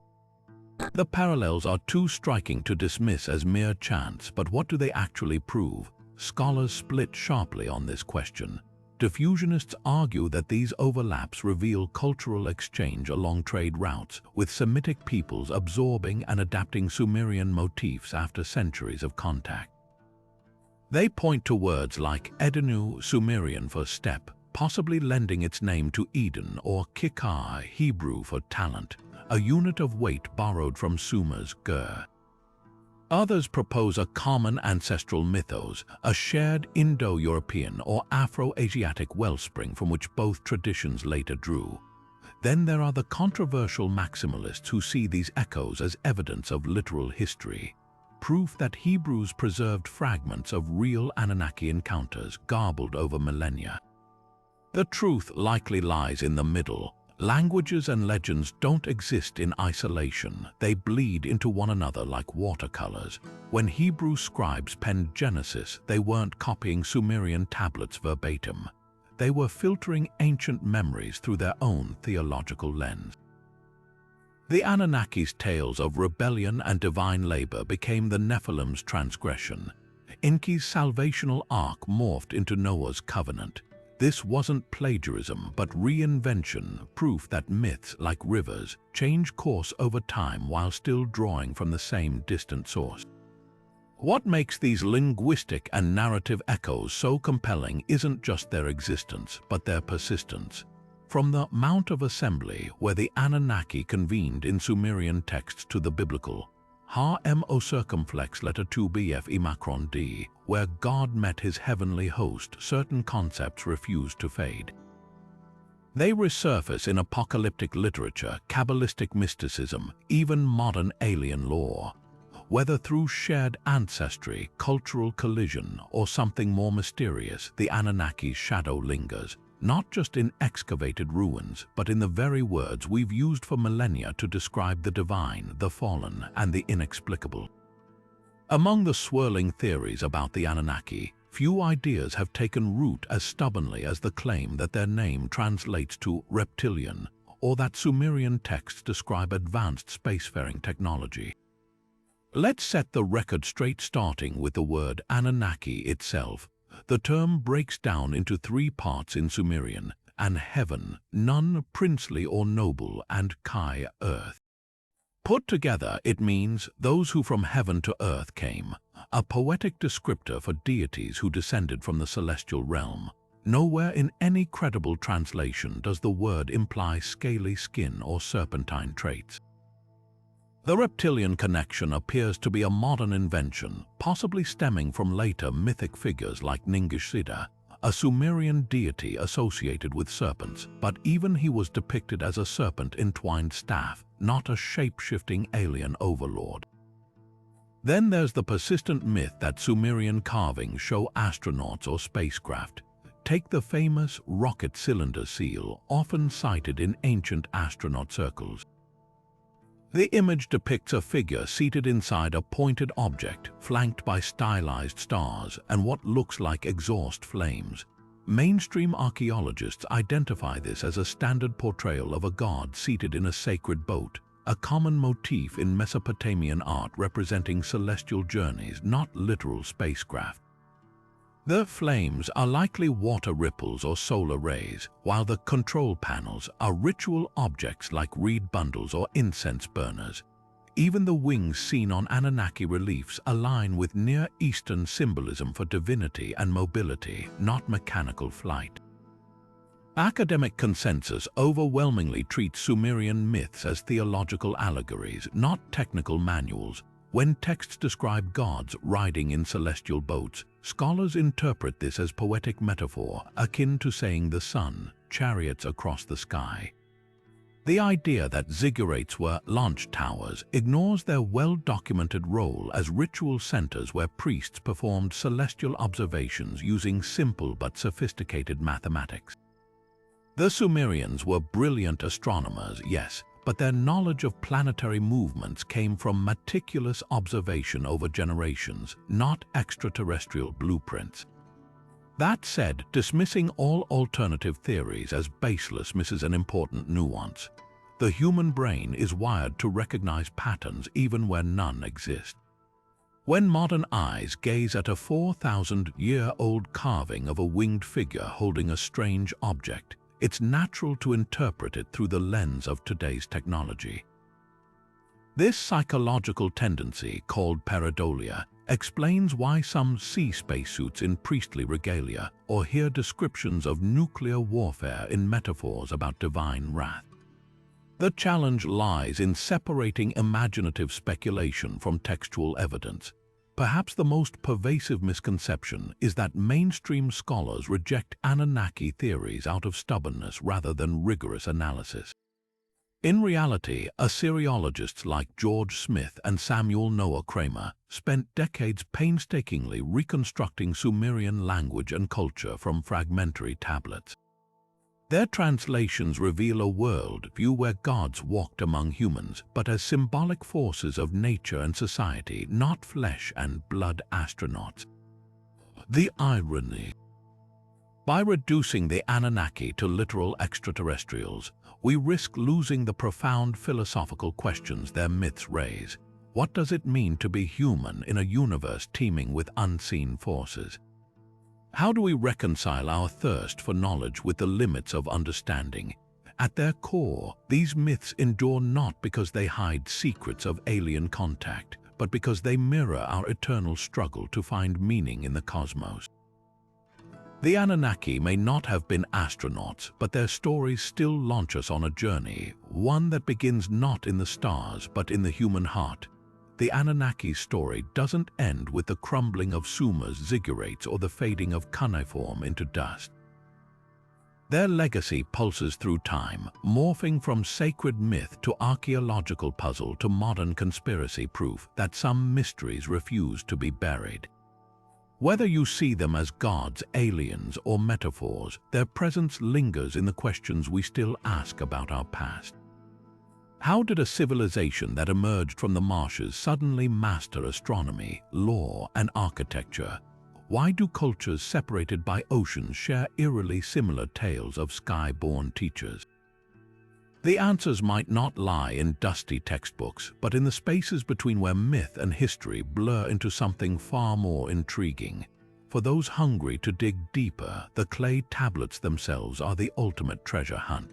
The parallels are too striking to dismiss as mere chance, but what do they actually prove? Scholars split sharply on this question. Diffusionists argue that these overlaps reveal cultural exchange along trade routes, with Semitic peoples absorbing and adapting Sumerian motifs after centuries of contact. They point to words like Edenu, Sumerian for step, possibly lending its name to Eden, or Kikar, Hebrew for talent, a unit of weight borrowed from Sumer's ger. Others propose a common ancestral mythos, a shared Indo-European or Afro-Asiatic wellspring from which both traditions later drew. Then there are the controversial maximalists who see these echoes as evidence of literal history, proof that Hebrews preserved fragments of real Anunnaki encounters garbled over millennia. The truth likely lies in the middle. Languages and legends don't exist in isolation. They bleed into one another like watercolors. When Hebrew scribes penned Genesis, they weren't copying Sumerian tablets verbatim. They were filtering ancient memories through their own theological lens. The Anunnaki's tales of rebellion and divine labor became the Nephilim's transgression. Enki's salvational ark morphed into Noah's covenant. This wasn't plagiarism, but reinvention, proof that myths, like rivers, change course over time while still drawing from the same distant source. What makes these linguistic and narrative echoes so compelling isn't just their existence, but their persistence. From the Mount of Assembly, where the Anunnaki convened in Sumerian texts, to the biblical Ha-M-O circumflex letter 2bf Imacron D, where God met his heavenly host, certain concepts refuse to fade. They resurface in apocalyptic literature, Kabbalistic mysticism, even modern alien lore. Whether through shared ancestry, cultural collision, or something more mysterious, the Anunnaki's shadow lingers, not just in excavated ruins, but in the very words we've used for millennia to describe the divine, the fallen, and the inexplicable. Among the swirling theories about the Anunnaki, few ideas have taken root as stubbornly as the claim that their name translates to reptilian, or that Sumerian texts describe advanced spacefaring technology. Let's set the record straight, starting with the word Anunnaki itself. The term breaks down into three parts in Sumerian: An, heaven; Nun, princely or noble; and Kai, earth. Put together, it means those who from heaven to earth came, a poetic descriptor for deities who descended from the celestial realm. Nowhere in any credible translation does the word imply scaly skin or serpentine traits. The reptilian connection appears to be a modern invention, possibly stemming from later mythic figures like Ninhursag, a Sumerian deity associated with serpents, but even he was depicted as a serpent-entwined staff, not a shape-shifting alien overlord. Then there's the persistent myth that Sumerian carvings show astronauts or spacecraft. Take the famous rocket cylinder seal, often cited in ancient astronaut circles. The image depicts a figure seated inside a pointed object, flanked by stylized stars and what looks like exhaust flames. Mainstream archaeologists identify this as a standard portrayal of a god seated in a sacred boat, a common motif in Mesopotamian art representing celestial journeys, not literal spacecraft. The flames are likely water ripples or solar rays, while the control panels are ritual objects like reed bundles or incense burners. Even the wings seen on Anunnaki reliefs align with Near Eastern symbolism for divinity and mobility, not mechanical flight. Academic consensus overwhelmingly treats Sumerian myths as theological allegories, not technical manuals. When texts describe gods riding in celestial boats, scholars interpret this as poetic metaphor, akin to saying the sun, chariots across the sky. The idea that ziggurats were launch towers ignores their well-documented role as ritual centers where priests performed celestial observations using simple but sophisticated mathematics. The Sumerians were brilliant astronomers, yes, but their knowledge of planetary movements came from meticulous observation over generations, not extraterrestrial blueprints. That said, dismissing all alternative theories as baseless misses an important nuance. The human brain is wired to recognize patterns even where none exist. When modern eyes gaze at a 4,000-year-old carving of a winged figure holding a strange object, it's natural to interpret it through the lens of today's technology. This psychological tendency, called pareidolia, explains why some see spacesuits in priestly regalia or hear descriptions of nuclear warfare in metaphors about divine wrath. The challenge lies in separating imaginative speculation from textual evidence. Perhaps the most pervasive misconception is that mainstream scholars reject Anunnaki theories out of stubbornness rather than rigorous analysis. In reality, Assyriologists like George Smith and Samuel Noah Kramer spent decades painstakingly reconstructing Sumerian language and culture from fragmentary tablets. Their translations reveal a world view where gods walked among humans, but as symbolic forces of nature and society, not flesh and blood astronauts. The irony. By reducing the Anunnaki to literal extraterrestrials, we risk losing the profound philosophical questions their myths raise. What does it mean to be human in a universe teeming with unseen forces? How do we reconcile our thirst for knowledge with the limits of understanding? At their core, these myths endure not because they hide secrets of alien contact, but because they mirror our eternal struggle to find meaning in the cosmos. The Anunnaki may not have been astronauts, but their stories still launch us on a journey, one that begins not in the stars but in the human heart. The Anunnaki story doesn't end with the crumbling of Sumer's ziggurats or the fading of cuneiform into dust. Their legacy pulses through time, morphing from sacred myth to archaeological puzzle to modern conspiracy proof that some mysteries refuse to be buried. Whether you see them as gods, aliens, or metaphors, their presence lingers in the questions we still ask about our past. How did a civilization that emerged from the marshes suddenly master astronomy, law, and architecture? Why do cultures separated by oceans share eerily similar tales of sky-born teachers? The answers might not lie in dusty textbooks, but in the spaces between where myth and history blur into something far more intriguing. For those hungry to dig deeper, the clay tablets themselves are the ultimate treasure hunt.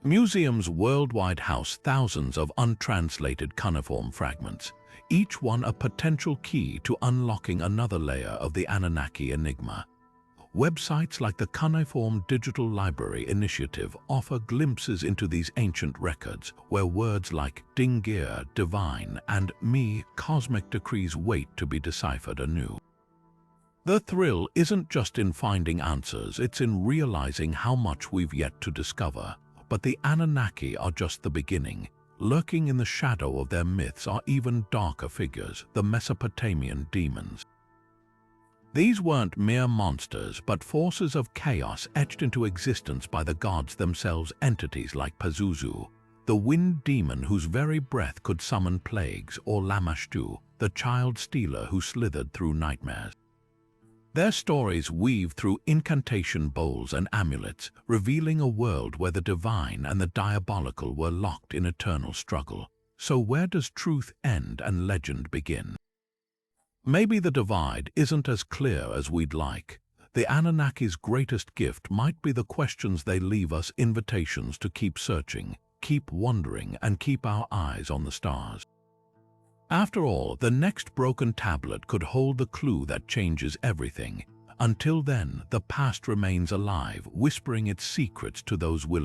Museums worldwide house thousands of untranslated cuneiform fragments, each one a potential key to unlocking another layer of the Anunnaki enigma. Websites like the Cuneiform Digital Library Initiative offer glimpses into these ancient records, where words like Dingir, divine, and Mi, cosmic decrees wait to be deciphered anew. The thrill isn't just in finding answers, it's in realizing how much we've yet to discover. But the Anunnaki are just the beginning. Lurking in the shadow of their myths are even darker figures, the Mesopotamian demons. These weren't mere monsters, but forces of chaos etched into existence by the gods themselves, entities like Pazuzu, the wind demon whose very breath could summon plagues, or Lamashtu, the child stealer who slithered through nightmares. Their stories weave through incantation bowls and amulets, revealing a world where the divine and the diabolical were locked in eternal struggle. So where does truth end and legend begin? Maybe the divide isn't as clear as we'd like. The Anunnaki's greatest gift might be the questions they leave us, invitations to keep searching, keep wondering, and keep our eyes on the stars. After all, the next broken tablet could hold the clue that changes everything. Until then, the past remains alive, whispering its secrets to those willing.